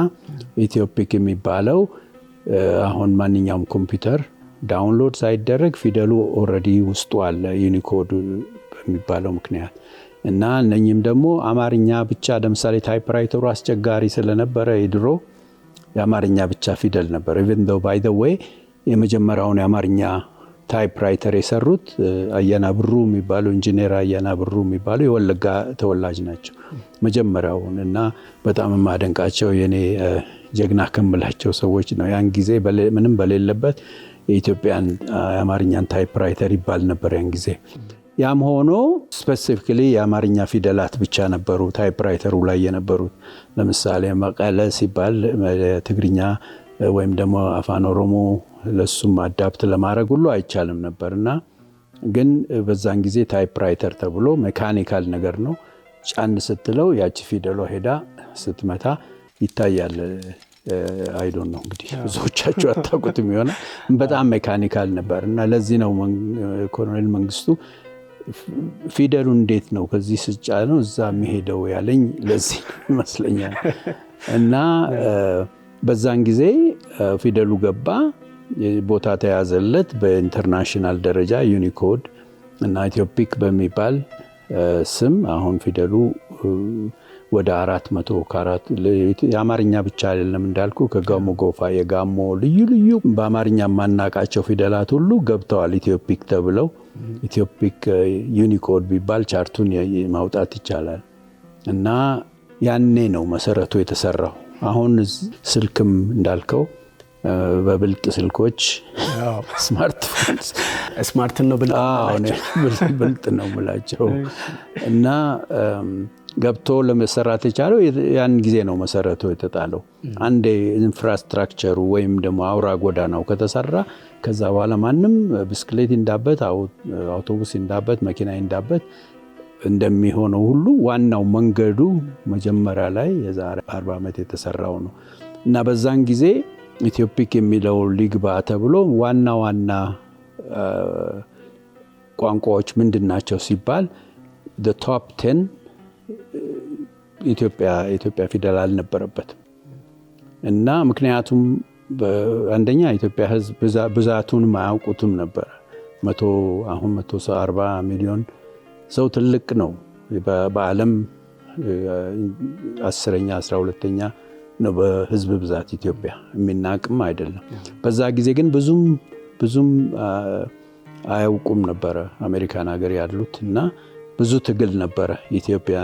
ኢትዮፒክ የሚባለው አሁን ማንኛውም ኮምፒውተር ዳውንሎድ ሳይደረግ ፊደሉ ኦልሬዲ ውስጡ አለ ዩኒኮድ በሚባለው ምክንያት። እና እነኚህም ደግሞ አማርኛ ብቻ ለምሳሌ ታይፕራይተሩ አስቸጋሪ ስለነበረ የድሮ የአማርኛ ብቻ ፊደል ነበር። even though by the way የመጀመሪያውን የአማርኛ ታይፕራይተር የሰሩት አያና ብሩ የሚባሉ ኢንጂነር አያና ብሩ የሚባሉ የወለጋ ተወላጅ ናቸው መጀመሪያውን። እና በጣም የማደንቃቸው የኔ ጀግና ከምላቸው ሰዎች ነው። ያን ጊዜ ምንም በሌለበት የኢትዮጵያን የአማርኛን ታይፕራይተር ይባል ነበር ያን ጊዜ። ያም ሆኖ ስፔሲፊካሊ የአማርኛ ፊደላት ብቻ ነበሩ ታይፕራይተሩ ላይ የነበሩት። ለምሳሌ መቀለ ሲባል ትግርኛ ወይም ደግሞ አፋን ኦሮሞ ለሱም አዳፕት ለማድረግ ሁሉ አይቻልም ነበርና ግን በዛን ጊዜ ታይፕራይተር ተብሎ ሜካኒካል ነገር ነው። ጫን ስትለው ያቺ ፊደሏ ሄዳ ስትመታ ይታያል። አይ ዶንት ኖ እንግዲህ ብዙዎቻችሁ አታውቁትም ይሆናል። በጣም ሜካኒካል ነበርና ለዚህ ነው ኮሎኔል መንግስቱ ፊደሉ እንዴት ነው ከዚህ ስጫ ነው እዛ የሚሄደው ያለኝ ለዚህ ይመስለኛል። እና በዛን ጊዜ ፊደሉ ገባ፣ ቦታ ተያዘለት በኢንተርናሽናል ደረጃ ዩኒኮድ እና ኢትዮፒክ በሚባል ስም። አሁን ፊደሉ ወደ 400 የአማርኛ ብቻ አይደለም እንዳልኩ ከጋሞ ጎፋ የጋሞ ልዩ ልዩ በአማርኛ የማናቃቸው ፊደላት ሁሉ ገብተዋል ኢትዮፒክ ተብለው። ኢትዮፒክ ዩኒኮድ ቢባል ቻርቱን ማውጣት ይቻላል። እና ያኔ ነው መሰረቱ የተሰራው። አሁን ስልክም እንዳልከው በብልጥ ስልኮች ስማርት ነው ብልጥ ነው ብላቸው እና ገብቶ ለመሰራት የቻለው ያን ጊዜ ነው መሰረቱ የተጣለው። አንድ ኢንፍራስትራክቸሩ ወይም ደግሞ አውራ ጎዳናው ከተሰራ ከዛ በኋላ ማንም ብስክሌት እንዳበት፣ አውቶቡስ እንዳበት፣ መኪና እንዳበት እንደሚሆነው ሁሉ ዋናው መንገዱ መጀመሪያ ላይ የዛሬ 40 ዓመት የተሰራው ነው። እና በዛን ጊዜ ኢትዮፒክ የሚለው ሊግባ ተብሎ ዋና ዋና ቋንቋዎች ምንድናቸው ሲባል the top 10 ኢትዮጵያ ፊደል አልነበረበትም። እና ምክንያቱም አንደኛ ኢትዮጵያ ሕዝብ ብዛቱን ማያውቁትም ነበር። አሁን 140 ሚሊዮን ሰው ትልቅ ነው። በዓለም 10ኛ 12ኛ ነው በህዝብ ብዛት ኢትዮጵያ፣ የሚናቅም አይደለም። በዛ ጊዜ ግን ብዙም አያውቁም ነበረ አሜሪካን ሀገር ያሉት። እና ብዙ ትግል ነበረ። ኢትዮጵያ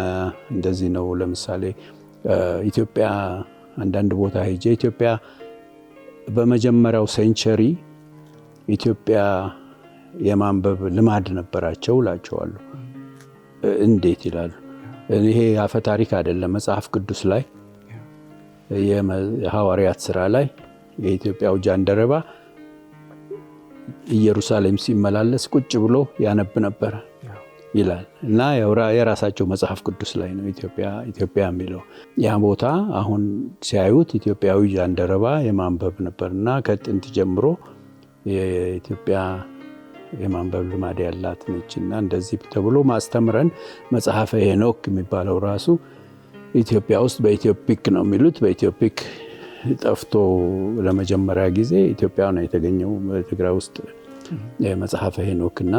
እንደዚህ ነው። ለምሳሌ ኢትዮጵያ አንዳንድ ቦታ ሄጄ ኢትዮጵያ በመጀመሪያው ሴንቸሪ ኢትዮጵያ የማንበብ ልማድ ነበራቸው እላቸዋለሁ። እንዴት ይላሉ? ይሄ አፈ ታሪክ አይደለም። መጽሐፍ ቅዱስ ላይ የሐዋርያት ሥራ ላይ የኢትዮጵያው ጃንደረባ ኢየሩሳሌም ሲመላለስ ቁጭ ብሎ ያነብ ነበር ይላል። እና የራሳቸው መጽሐፍ ቅዱስ ላይ ነው ኢትዮጵያ የሚለው። ያ ቦታ አሁን ሲያዩት ኢትዮጵያዊ ጃንደረባ የማንበብ ነበርና ከጥንት ጀምሮ የኢትዮጵያ የማንበብ ልማድ ያላት ነችና እንደዚህ ተብሎ ማስተምረን። መጽሐፈ ሄኖክ የሚባለው ራሱ ኢትዮጵያ ውስጥ በኢትዮፒክ ነው የሚሉት። በኢትዮፒክ ጠፍቶ ለመጀመሪያ ጊዜ ኢትዮጵያ ነው የተገኘው በትግራይ ውስጥ መጽሐፈ ሄኖክ። እና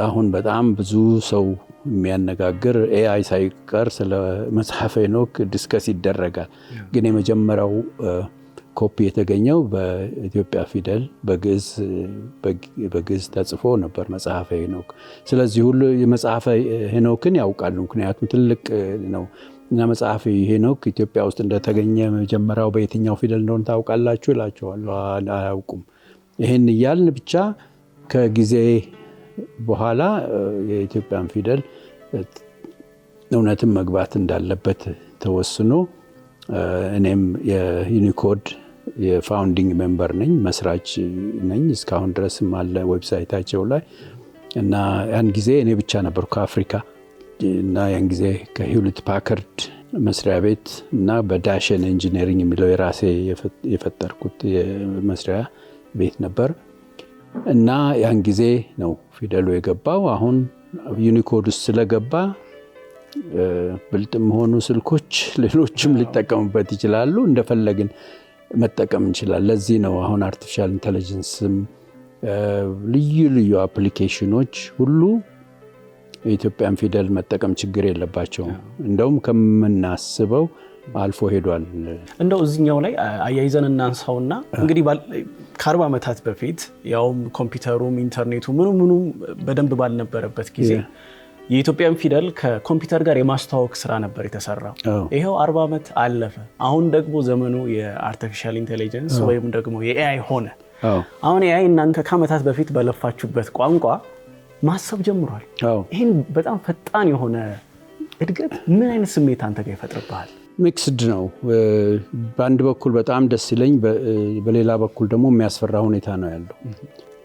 አሁን በጣም ብዙ ሰው የሚያነጋግር ኤአይ ሳይቀር ስለ መጽሐፈ ሄኖክ ዲስከስ ይደረጋል። ግን የመጀመሪያው ኮፒ የተገኘው በኢትዮጵያ ፊደል በግዕዝ ተጽፎ ነበር መጽሐፈ ሄኖክ። ስለዚህ ሁሉ የመጽሐፈ ሄኖክን ያውቃሉ፣ ምክንያቱም ትልቅ ነው። እና መጽሐፈ ሄኖክ ኢትዮጵያ ውስጥ እንደተገኘ መጀመሪያው በየትኛው ፊደል እንደሆነ ታውቃላችሁ እላቸዋለሁ። አያውቁም። ይህን እያልን ብቻ ከጊዜ በኋላ የኢትዮጵያን ፊደል እውነትም መግባት እንዳለበት ተወስኖ እኔም የዩኒኮድ የፋውንዲንግ ሜምበር ነኝ፣ መስራች ነኝ። እስካሁን ድረስም አለ ዌብሳይታቸው ላይ። እና ያን ጊዜ እኔ ብቻ ነበርኩ ከአፍሪካ። እና ያን ጊዜ ከሂውሌት ፓከርድ መስሪያ ቤት እና በዳሽን ኢንጂነሪንግ የሚለው የራሴ የፈጠርኩት የመስሪያ ቤት ነበር። እና ያን ጊዜ ነው ፊደሉ የገባው። አሁን ዩኒኮድ ውስጥ ስለገባ ብልጥም ሆኑ ስልኮች ሌሎችም ሊጠቀሙበት ይችላሉ። እንደፈለግን መጠቀም እንችላለን። ለዚህ ነው አሁን አርቲፊሻል ኢንተለጀንስም ልዩ ልዩ አፕሊኬሽኖች ሁሉ የኢትዮጵያን ፊደል መጠቀም ችግር የለባቸውም። እንደውም ከምናስበው አልፎ ሄዷል። እንደው እዚህኛው ላይ አያይዘን እናንሳውና እንግዲህ ከ40 ዓመታት በፊት ያውም ኮምፒውተሩም ኢንተርኔቱ ምኑም በደንብ ባልነበረበት ጊዜ የኢትዮጵያን ፊደል ከኮምፒውተር ጋር የማስተዋወቅ ስራ ነበር የተሰራው። ይሄው 40 ዓመት አለፈ። አሁን ደግሞ ዘመኑ የአርቲፊሻል ኢንተለጀንስ ወይም ደግሞ የኤአይ ሆነ። አሁን ኤአይ እናንተ ከዓመታት በፊት በለፋችሁበት ቋንቋ ማሰብ ጀምሯል። ይህን በጣም ፈጣን የሆነ እድገት ምን አይነት ስሜት አንተ ጋር ይፈጥርብሃል? ሚክስድ ነው። በአንድ በኩል በጣም ደስ ይለኝ፣ በሌላ በኩል ደግሞ የሚያስፈራ ሁኔታ ነው ያለው።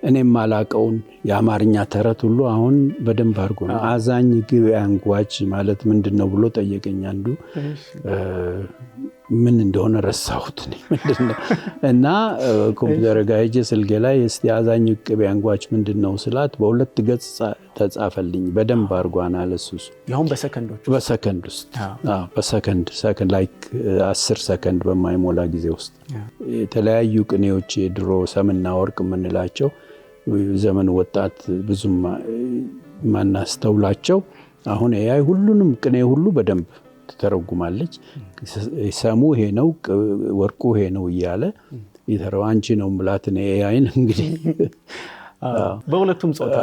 እኔም ማላቀውን የአማርኛ ተረት ሁሉ አሁን በደንብ አድርጎ ነው። አዛኝ ግብ አንጓች ማለት ምንድን ነው ብሎ ጠየቀኝ አንዱ። ምን እንደሆነ ረሳሁት ምንድነው እና ኮምፒውተር ጋር ሄጄ ስልኬ ላይ እስቲ አዛኝ ቅቤ አንጓች ምንድነው ስላት በሁለት ገጽ ተጻፈልኝ በደንብ አርጓና ለሱስ ያው በሰከንዶች በሰከንድ ውስጥ በሰከንድ ላይክ 10 ሰከንድ በማይሞላ ጊዜ ውስጥ የተለያዩ ቅኔዎች የድሮ ሰምና ወርቅ ምንላቸው ዘመን ወጣት ብዙም ማናስተውላቸው አሁን AI ሁሉንም ቅኔ ሁሉ በደንብ ተተረጉማለች ሰሙ ይሄ ነው ወርቁ ይሄ ነው ይያለ ይተረው አንቺ ነው ምላት ነው AIን እንግዲህ በሁለቱም ጾታ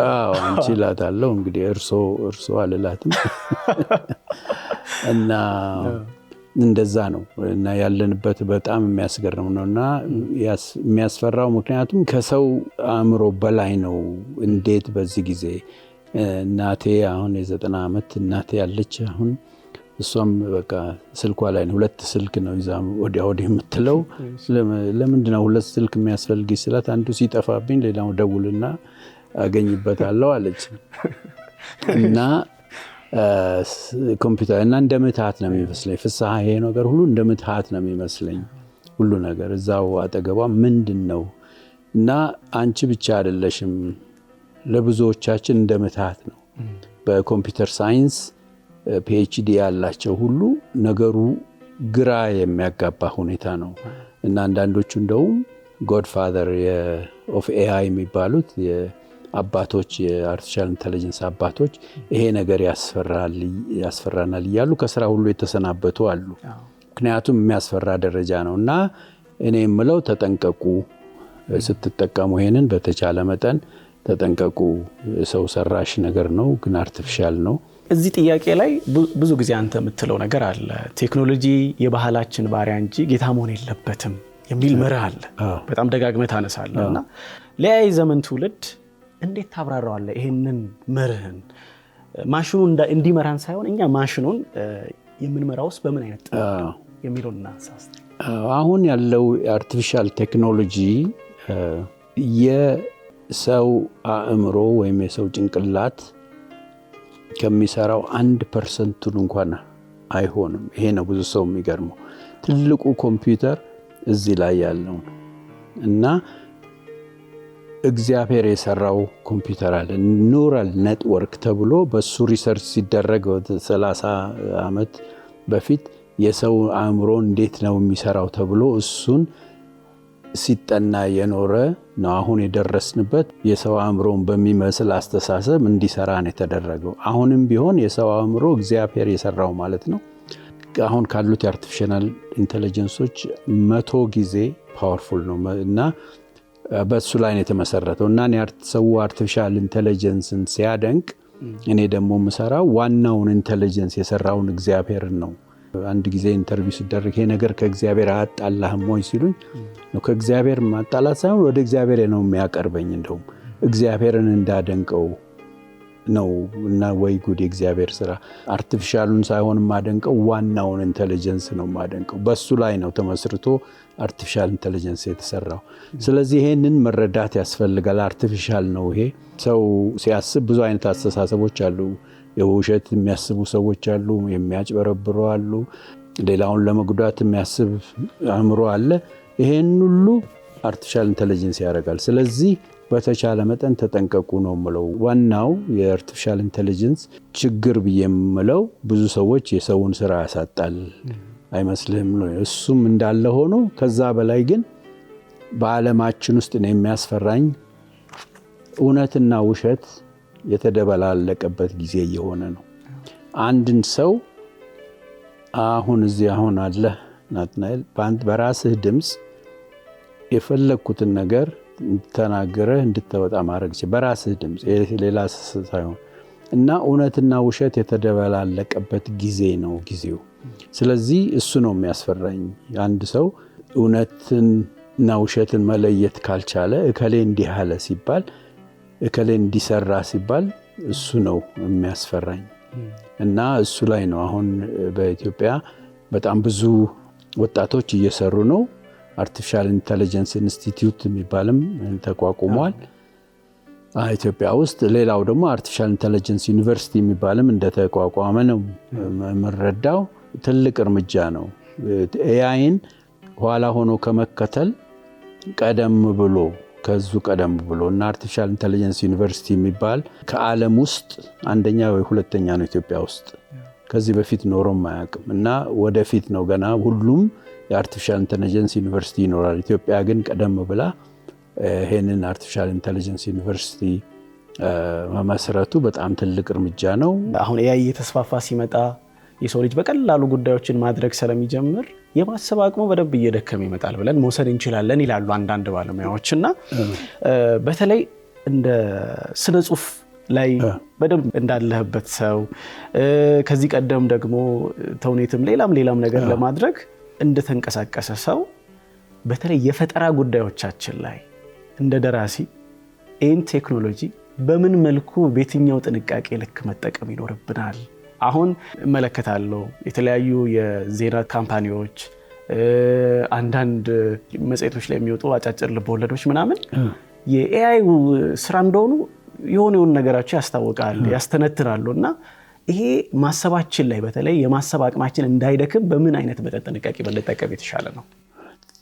አንቺ ላታለው እንግዲህ እርሶ አለላትም እና እንደዛ ነው እና ያለንበት በጣም የሚያስገርም ነውና የሚያስፈራው ምክንያቱም ከሰው አእምሮ በላይ ነው እንዴት በዚህ ጊዜ እናቴ አሁን የ90 ዓመት እናቴ ያለች አሁን እሷም በቃ ስልኳ ላይ ነው ሁለት ስልክ ነው ይዛም ወዲያ የምትለው ለምንድነው ሁለት ስልክ የሚያስፈልግ ስላት አንዱ ሲጠፋብኝ ሌላው ደውልና አገኝበታለሁ አለች እና ኮምፒውተር እና እንደምታት ነው የሚመስለኝ ፍሳሃ ይሄ ነገር ሁሉ እንደምታት ነው የሚመስለኝ ሁሉ ነገር እዛው አጠገቧ ምንድነው እና አንቺ ብቻ አይደለሽም ለብዙዎቻችን እንደምታት ነው በኮምፒውተር ሳይንስ PhD ያላቸው ሁሉ ነገሩ ግራ የሚያጋባ ሁኔታ ነው እና አንዳንዶቹ እንደውም godfather of AI የሚባሉት የአባቶች የአርቲፊሻል ኢንተለጀንስ አባቶች ይሄ ነገር ያስፈራናል ይያሉ ከስራ ሁሉ የተሰናበቱ አሉ ምክንያቱም የሚያስፈራ ደረጃ ነውና እኔ የምለው ተጠንቀቁ ስትጠቀሙ ይሄንን በተቻለ መጠን ተጠንቀቁ ሰው ሰራሽ ነገር ነው ግን አርቲፊሻል ነው እዚህ ጥያቄ ላይ ብዙ ጊዜ አንተ የምትለው ነገር አለ ቴክኖሎጂ የባህላችን ባሪያ እንጂ ጌታ መሆን የለበትም የሚል መርህ አለ በጣም ደጋግመህ ታነሳለህና ለአይ ዘመን ትውልድ እንዴት ታብራራዋለህ ይሄንን መርህን ማሽኑ እንዲመራን ሳይሆን እኛ ማሽኑን የምንመራውስ በምን አይነት የሚለውና አሳስ አሁን ያለው አርቲፊሻል ቴክኖሎጂ የሰው አእምሮ ወይም የሰው ጭንቅላት ከሚሰራው 1% እንኳን አይሆንም ይሄ ነው ብዙ ሰው የሚገርመው ትልቁ ኮምፒውተር እዚህ ላይ ያለው እና እግዚአብሔር የሰራው ኮምፒውተር አለ ኒውራል ኔትወርክ ተብሎ በሱ ሪሰርች ሲደረግ 30 ዓመት በፊት የሰው አእምሮ እንዴት ነው የሚሰራው ተብሎ እሱን ሲጠና የኖረ ነው አሁን የደረስንበት የሰው አእምሮን በሚመስል አስተሳሰብ እንዲሰራ ነው የተደረገው አሁንም ቢሆን የሰው አእምሮ እግዚአብሔር የሰራው ማለት ነው አሁን ካሉት አርቲፊሻል ኢንተለጀንሶች 100 ጊዜ ፓወርፉል ነው እና በሱ ላይ ነው የተመሰረተው እና ሰው አርቲፊሻል ኢንተለጀንስን ሲያደንቅ እኔ ደግሞ ምሰራው ዋናውን ኢንተለጀንስ የሰራውን እግዚአብሔርን ነው አንድ ጊዜ ኢንተርቪው ሲደረግ ይሄ ነገር ከእግዚአብሔር አጣላህም ወይ ሲሉኝ ነው ከእግዚአብሔር ማጣላት ሳይሆን ወደ እግዚአብሔር ነው የሚያቀርበኝ እንደውም እግዚአብሔርን እንዳደንቀው ነው እና ወይ ጉድ የእግዚአብሔር ስራ አርቲፊሻሉን ሳይሆን ማደንቀው ዋናውን ኢንተለጀንስ ነው ማደንቀው በሱ ላይ ነው ተመስርቶ አርቲፊሻል ኢንተለጀንስ የተሰራው ስለዚህ ይሄንን መረዳት ያስፈልጋል አርቲፊሻል ነው ይሄ ሰው ሲያስብ ብዙ አይነት አስተሳሰቦች አሉ የውሸት የሚያስቡ ሰዎች አሉ የሚያጭበረብሩ አሉ ሌላውን ለመጉዳት የሚያስብ አእምሮ አለ ይሄን ሁሉ አርቲፊሻል ኢንተለጀንስ ያደርጋል ስለዚህ በተቻለ መጠን ተጠንቀቁ ነው የምለው ዋናው የአርቲፊሻል ኢንተለጀንስ ችግር ብየምለው ብዙ ሰዎች የሰውን ስራ ያሳጣል አይመስልህም ነው እሱም እንዳለ ሆኖ ከዛ በላይ ግን በዓለማችን ውስጥ ነው የሚያስፈራኝ እውነትና ውሸት የተደበላለቀበት ጊዜ የሆነ ነው አንድን ሰው አሁን እዚህ አሁን አለ ናትናኤል በራስህ ድምጽ የፈለኩትን ነገር ተናገረህ እንድትወጣ ማድረግ በራስህ ድምጽ ሌላ ሳይሆን እና እውነትና ውሸት የተደበላለቀበት ጊዜ ነው ጊዜው ስለዚህ እሱ ነው የሚያስፈራኝ አንድ ሰው እውነትና ውሸትን መለየት ካልቻለ እከሌ እንዲህ አለ ሲባል እከሌ እንዲሰራ ሲባል እሱ ነው የሚያስፈራኝ እና እሱ ላይ ነው አሁን በኢትዮጵያ በጣም ብዙ ወጣቶች እየሰሩ ነው አርቲፊሻል ኢንተለጀንስ ኢንስቲትዩት የሚባልም ተቋቁሟል ኢትዮጵያ ውስጥ ሌላው ደግሞ አርቲፊሻል ኢንተለጀንስ ዩኒቨርሲቲ የሚባልም እንደተቋቋመ ነው መረዳው ትልቅ እርምጃ ነው ኤአይን ኋላ ሆኖ ከመከተል ቀደም ብሎ እና አርቲፊሻል ኢንተለጀንስ ዩኒቨርሲቲ የሚባል ከዓለም ውስጥ አንደኛ ወይ ሁለተኛ ነው ኢትዮጵያ ውስጥ። ከዚህ በፊት ኖሮም አያውቅም እና ወደፊት ነው ገና ሁሉም የአርቲፊሻል ኢንተለጀንስ ዩኒቨርሲቲ ይኖራል። ኢትዮጵያ ግን ቀደም ብላ ይሄንን አርቲፊሻል ኢንተለጀንስ ዩኒቨርሲቲ መመስረቱ በጣም ትልቅ እርምጃ ነው። አሁን ኤአይ እየተስፋፋ ሲመጣ የሰው ልጅ በቀላሉ ጉዳዮችን ማድረግ ስለሚጀምር የማሰብ አቅሙ በደንብ እየደከመ ይመጣል ብለን መውሰድ እንችላለን ይላሉ አንዳንድ ባለሙያዎች። እና በተለይ እንደ ስነ ጽሁፍ ላይ በደንብ እንዳለህበት ሰው ከዚህ ቀደም ደግሞ ተውኔትም ሌላም ነገር ለማድረግ እንደተንቀሳቀሰ ሰው በተለይ የፈጠራ ጉዳዮቻችን ላይ እንደ ደራሲ ይህን ቴክኖሎጂ በምን መልኩ በየትኛው ጥንቃቄ ልክ መጠቀም ይኖርብናል? አሁን እመለከታለሁ የተለያዩ የዜና ካምፓኒዎች አንዳንድ መጽሔቶች ላይ የሚወጡ አጫጭር ልቦለዶች ምናምን የኤአይ ስራ እንደሆኑ የሆነ ነገራቸው ያስታውቃል፣ ያስተነትናሉ። እና ይሄ ማሰባችን ላይ በተለይ የማሰብ አቅማችን እንዳይደክም በምን አይነት ጥንቃቄ ብንጠቀም የተሻለ ነው?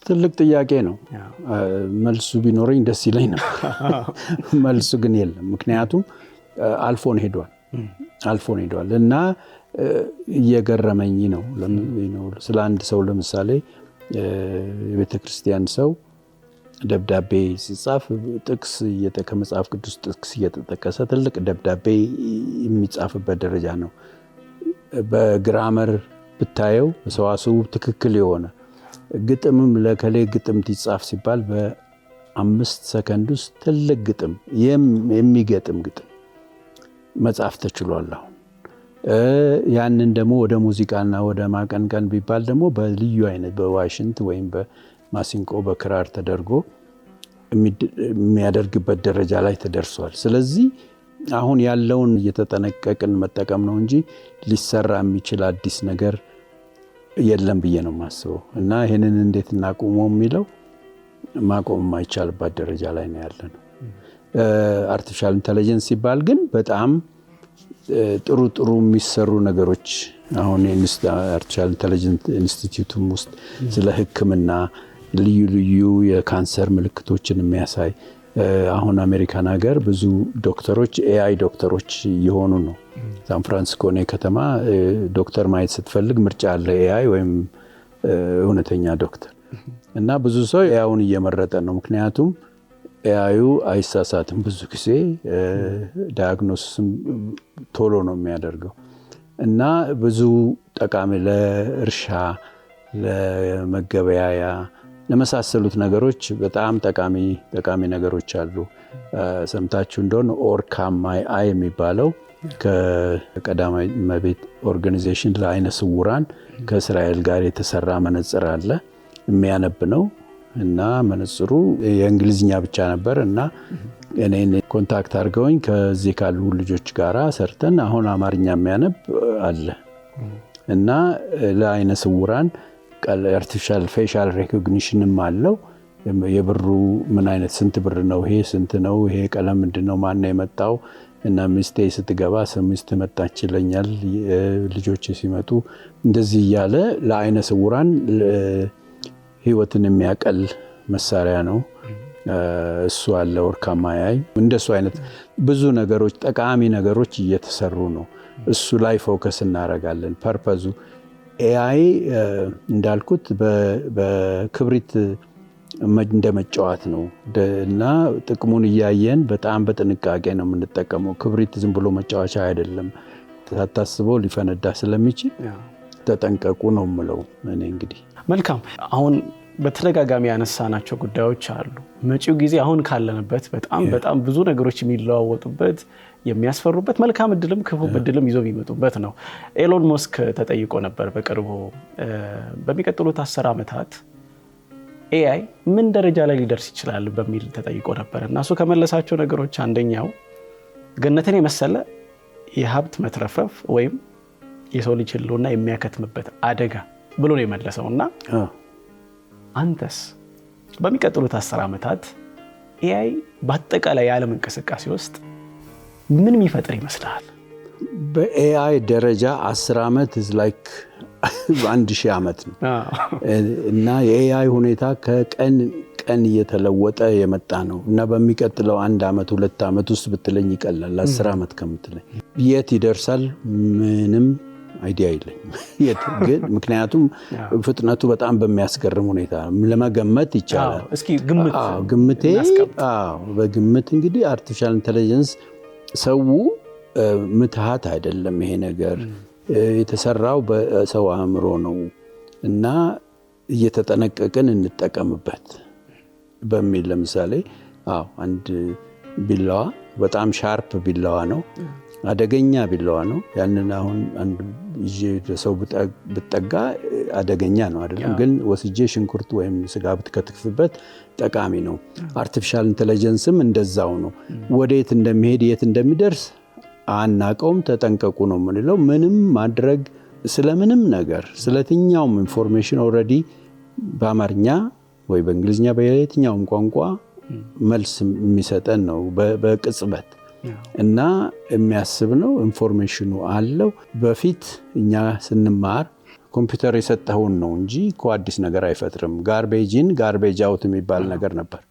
ትልቅ ጥያቄ ነው። መልሱ ቢኖረኝ ደስ ይለኝ ነው። መልሱ ግን የለም። ምክንያቱም አልፎን ሄዷል እና እየገረመኝ ነው። ስለ አንድ ሰው ለምሳሌ የቤተክርስቲያን ሰው ደብዳቤ ሲጻፍ ጥቅስ ከመጽሐፍ ቅዱስ ጥቅስ እየተጠቀሰ ትልቅ ደብዳቤ የሚጻፍበት ደረጃ ነው። በግራመር ብታየው ሰዋስው ትክክል የሆነ ግጥምም ለከሌ ግጥም ይጻፍ ሲባል በ5 ሰከንድ ውስጥ ትልቅ ግጥም የሚገጥም ግጥም መጻፍ ተችሏል። አሁን ያንን ደግሞ ወደ ሙዚቃና ወደ ማቀንቀን ቢባል ደግሞ በልዩ አይነት በዋሽንት ወይም በማሲንቆ በክራር ተደርጎ የሚያደርግበት ደረጃ ላይ ተደርሷል። ስለዚህ አሁን ያለውን እየተጠነቀቅን መጠቀም ነው እንጂ ሊሰራ የሚችል አዲስ ነገር የለም ብዬ ነው የማስበው። እና ይሄንን እንዴት እናቆመው የሚለው ማቆም የማይቻልበት ደረጃ ላይ ነው ያለነው። አርቲፊሻል ኢንተለጀንስ ሲባል ግን በጣም ጥሩ የሚሰሩ ነገሮች አሁን አርቲፊሻል ኢንተለጀንስ ኢንስቲትዩትም ውስጥ ስለ ሕክምና ልዩ የካንሰር ምልክቶችን የሚያሳይ አሁን አሜሪካን ሀገር ብዙ ዶክተሮች ኤአይ ዶክተሮች እየሆኑ ነው። ሳን ፍራንሲስኮ ከተማ ዶክተር ማየት ስትፈልግ ምርጫ አለ፣ ኤአይ ወይም እውነተኛ ዶክተር። እና ብዙ ሰው ኤአይን እየመረጠ ነው። ምክንያቱም ኤአዩ አይሳሳትም፣ ብዙ ጊዜ ዳያግኖሲስም ቶሎ ነው የሚያደርገው። እና ብዙ ጠቃሚ ለእርሻ፣ ለመገበያያ ለመሳሰሉት ነገሮች በጣም ጠቃሚ ነገሮች አሉ። ሰምታችሁ እንደሆነ ኦርካማይ አይ የሚባለው ከቀዳማዊ እመቤት ኦርጋናይዜሽን ለዓይነ ስውራን ከእስራኤል ጋር የተሰራ መነጽር አለ። የሚያነብ ነው እና መነጽሩ የእንግሊዝኛ ብቻ ነበር እና እኔን ኮንታክት አድርገውኝ ከዚህ ካሉ ልጆች ጋራ ሰርተን አሁን አማርኛ የሚያነብ አለ እና ለዓይነ ስውራን አርቲፊሻል ፌሻል ሬኮግኒሽንም አለው። የብሩ ምን አይነት ስንት ብር ነው፣ ይሄ ስንት ነው፣ ይሄ ቀለም ምንድነው፣ ማን ነው የመጣው እና ሚስቴ ስትገባ ሚስት መጣች ይለኛል። ልጆች ሲመጡ እንደዚህ እያለ ለዓይነ ስውራን ህይወትን የሚያቀል መሳሪያ ነው። እሱ አለ ኦርካማይ አይ። እንደሱ አይነት ብዙ ነገሮች ጠቃሚ ነገሮች እየተሰሩ ነው። እሱ ላይ ፎከስ እናደርጋለን። ፐርፐዙ ኤአይ እንዳልኩት በክብሪት እንደመጫወት ነው እና ጥቅሙን እያየን በጣም በጥንቃቄ ነው የምንጠቀመው። ክብሪት ዝም ብሎ መጫወቻ አይደለም፣ ታታስበው ሊፈነዳ ስለሚችል ተጠንቀቁ ነው የምለው እኔ። እንግዲህ መልካም፣ አሁን በተደጋጋሚ ያነሳናቸው ጉዳዮች አሉ። መጪው ጊዜ አሁን ካለንበት በጣም ብዙ ነገሮች የሚለዋወጡበት የሚያስፈሩበት፣ መልካም እድልም ክፉ እድልም ይዞ የሚመጡበት ነው። ኤሎን መስክ ተጠይቆ ነበር በቅርቡ በሚቀጥሉት 10 ዓመታት ኤአይ ምን ደረጃ ላይ ሊደርስ ይችላል በሚል ተጠይቆ ነበር እና እሱ ከመለሳቸው ነገሮች አንደኛው ገነትን የመሰለ የሀብት መትረፍረፍ ወይም የሰው ልጅ ህልውና የሚያከትምበት አደጋ ብሎ ነው የመለሰውና አንተስ በሚቀጥሉት 10 ዓመታት ኤአይ በአጠቃላይ የዓለም እንቅስቃሴ ውስጥ ምን የሚፈጥር ይመስላል? በኤአይ ደረጃ 10 ዓመት is like 1000 ዓመት ነው እና የኤአይ ሁኔታ ከቀን ቀን እየተለወጠ የመጣ ነው እና በሚቀጥለው 1 ዓመት 2 ዓመት ውስጥ ብትለኝ ይቀላል 10 ዓመት ከምትለኝ የት ይደርሳል ምንም አይዲያ የለኝም ግን ምክንያቱም ፍጥነቱ በጣም በሚያስገርም ሁኔታ ለመገመት ይቻላል። እስኪ ግምቴ በግምት እንግዲህ አርቲፊሻል ኢንተለጀንስ ሰው ምትሃት አይደለም ይሄ ነገር የተሰራው በሰው አእምሮ ነው እና እየተጠነቀቅን እንጠቀምበት በሚል ለምሳሌ አንድ ቢላዋ በጣም ሻርፕ ቢላዋ ነው አደገኛ ቢላዋ ነው ያንን አሁን አንድ ሰው ብጠጋ አደገኛ ነው አይደለም ግን ወስጄ ሽንኩርት ወይም ስጋ ብትከትፍበት ጠቃሚ ነው። አርቲፊሻል ኢንተለጀንስም እንደዛው ነው። ወዴት እንደሚሄድ የት እንደሚደርስ አናቀውም ተጠንቀቁ ነው የምንለው። ምንም ማድረግ ስለምንም ነገር ስለትኛውም ኢንፎርሜሽን ኦልሬዲ በአማርኛ ወይ በእንግሊዝኛ በየትኛውም ቋንቋ መልስ የሚሰጠን ነው በቅጽበት እና የሚያስብ ነው። ኢንፎርሜሽኑ አለው። በፊት እኛ ስንማር ኮምፒውተር የሰጠውን ነው እንጂ አዲስ ነገር አይፈጥርም። ጋርቤጅ ኢን ጋርቤጅ አውት የሚባል ነገር ነበር።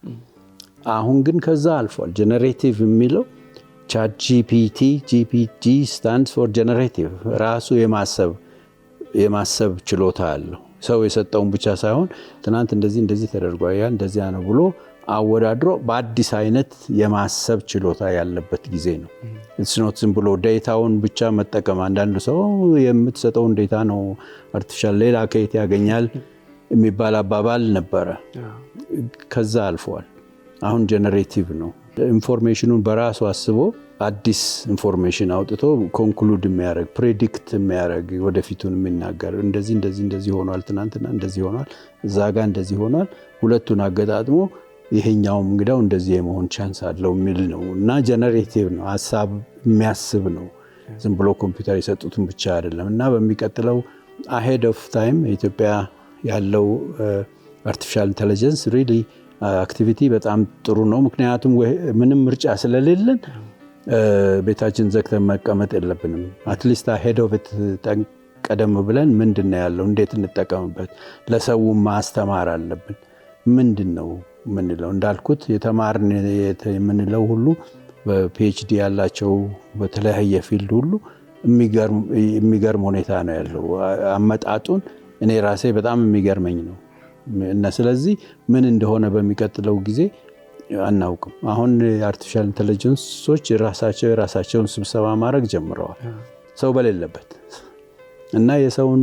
አሁን ግን ከዛ አልፏል። ጀነሬቲቭ የሚለው ቻት ጂፒቲ stands for generative ራሱ የማሰብ ችሎታ አለው። ሰው የሰጠውን ብቻ ሳይሆን ትናንት እንደዚህ ተደርጓል ያ እንደዚያ ነው ብሎ አወዳድሮ በአዲስ አይነት የማሰብ ችሎታ ያለበት ጊዜ ነው። it's not ዝም ብሎ ዴታውን ብቻ መጠቀም። አንዳንዱ ሰው የምትሰጠውን ዴታ ነው አርቲፊሻል ሌላ ከየት ያገኛል የሚባል አባባል ነበረ። ከዛ አልፏል። አሁን ጀነሬቲቭ ነው። ኢንፎርሜሽኑን በራሱ አስቦ አዲስ ኢንፎርሜሽን አውጥቶ ኮንክሉድ የሚያደርግ ፕሬዲክት የሚያደርግ ወደፊቱን የሚናገር እንደዚህ ሆኗል ትናንትና እንደዚህ ሆኗል እዛ ጋር እንደዚህ ሆኗል ሁለቱን አገጣጥሞ ይሄኛውም እንግዳው እንደዚህ የመሆን ቻንስ አለው የሚል ነው እና ጀነሬቲቭ ነው። ሐሳብ የሚያስብ ነው። ዝም ብሎ ኮምፒውተር የሰጡትን ብቻ አይደለም እና በሚቀጥለው አሄድ ኦፍ ታይም ኢትዮጵያ ያለው አርቲፊሻል ኢንተለጀንስ ሪሊ አክቲቪቲ በጣም ጥሩ ነው። ምክንያቱም ምንም ምርጫ ስለሌለን ቤታችን ዘግተን መቀመጥ የለብንም። አትሊስት አሄድ ኦፍ ኢት ቀደም ብለን ምንድነው ያለው እንዴት እንጠቀምበት ለሰው ማስተማር አለብን። ምንድነው ምንለው እንዳልኩት የተማርን የምንለው ሁሉ በፒኤችዲ ያላቸው በተለያየ ፊልድ ሁሉ የሚገርም ሁኔታ ነው ያለው። አመጣጡን እኔ ራሴ በጣም የሚገርመኝ ነው እና ስለዚህ ምን እንደሆነ በሚቀጥለው ጊዜ አናውቅም። አሁን አርቲፊሻል ኢንተለጀንሶች ራሳቸውን ስብሰባ ማድረግ ጀምረዋል ሰው በሌለበት እና የሰውን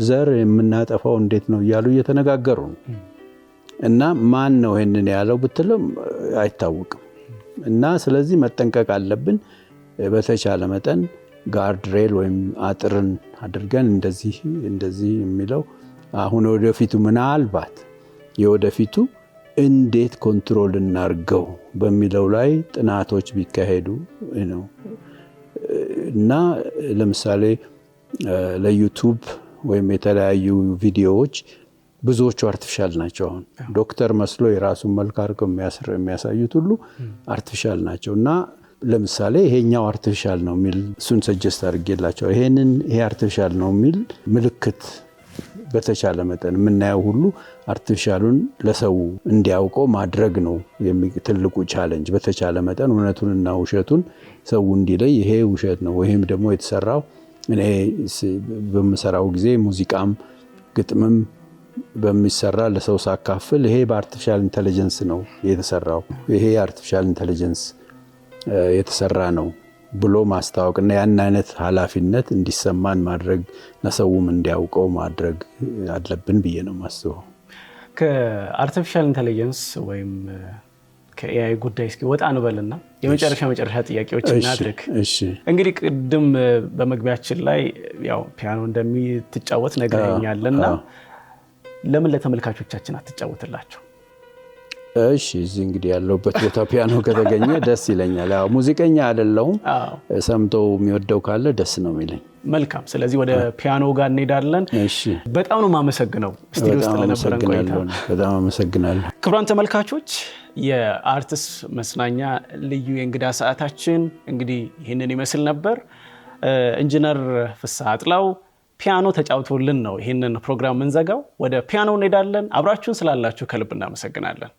ዘር የምናጠፋው እንዴት ነው እያሉ እየተነጋገሩ ነው እና ማን ነው ይሄንን ያለው ብትልም አይታወቅም እና ስለዚህ መጠንቀቅ አለብን። በተቻለ መጠን ጋርድ ሬል ወይም አጥርን አድርገን እንደዚህ የሚለው አሁን ወደፊቱ ምናልባት የወደፊቱ እንዴት ኮንትሮል እናርገው በሚለው ላይ ጥናቶች ቢካሄዱ ነው እና ለምሳሌ ለዩቲዩብ አርቲፊሻል የተለያዩ ቪዲዮዎች ብዙዎቹ አርቲፊሻል ናቸው። አሁን ዶክተር መስሎ የራሱን መልክ አድርገው የሚያሳዩት ሁሉ አርቲፊሻል ናቸው እና ለምሳሌ ይሄኛው አርቲፊሻል ነው የሚል እሱን ሰጀስት አድርጌላቸው ይሄ አርቲፊሻል ነው የሚል ምልክት በተቻለ መጠን የምናየው ሁሉ አርቲፊሻሉን ለሰው እንዲያውቀው ማድረግ ነው ትልቁ ቻሌንጅ። በተቻለ መጠን እውነቱንና ውሸቱን ሰው እንዲለይ ይሄ ውሸት ነው ወይም ደግሞ የተሰራው እኔ በመሰራው ጊዜ ሙዚቃም ግጥምም በሚሰራ ለሰው ሳካፍል ይሄ በአርቲፊሻል ኢንተለጀንስ ነው የተሰራው ይሄ አርቲፊሻል ኢንተለጀንስ የተሰራ ነው ብሎ ማስተዋወቅና ያን አይነት ኃላፊነት እንዲሰማን ማድረግ ለሰውም እንዲያውቀው ማድረግ አለብን ብዬ ነው ማስበው። ከአርቲፊሻል ኢንተለጀንስ ወይም ከኤአይ ጉዳይ እስኪ ወጣ እንበልና የመጨረሻ ጥያቄዎች እናድርግ። እንግዲህ ቅድም በመግቢያችን ላይ ያው ፒያኖ እንደምትጫወት ነግረኛልና ለምን ለተመልካቾቻችን አትጫወትላቸው? እሺ እዚህ እንግዲህ ያለውበት ቦታ ፒያኖ ከተገኘ ደስ ይለኛል። ያው ሙዚቀኛ አይደለሁም ሰምቶ የሚወደው ካለ ደስ ነው የሚለኝ። መልካም፣ ስለዚህ ወደ ፒያኖ ጋር እንሄዳለን። እሺ፣ በጣም ነው ማመሰግነው ስቱዲዮ ውስጥ ለነበረን ቆይታ። በጣም አመሰግናለሁ። ክቡራን ተመልካቾች የአርትስ መዝናኛ ልዩ የእንግዳ ሰዓታችን እንግዲህ ይህንን ይመስል ነበር። ኢንጂነር ፍስሐ አጥላው ፒያኖ ተጫውቶልን ነው ይህንን ፕሮግራም እንዘጋው። ወደ ፒያኖ እንሄዳለን። አብራችሁን ስላላችሁ ከልብ እናመሰግናለን።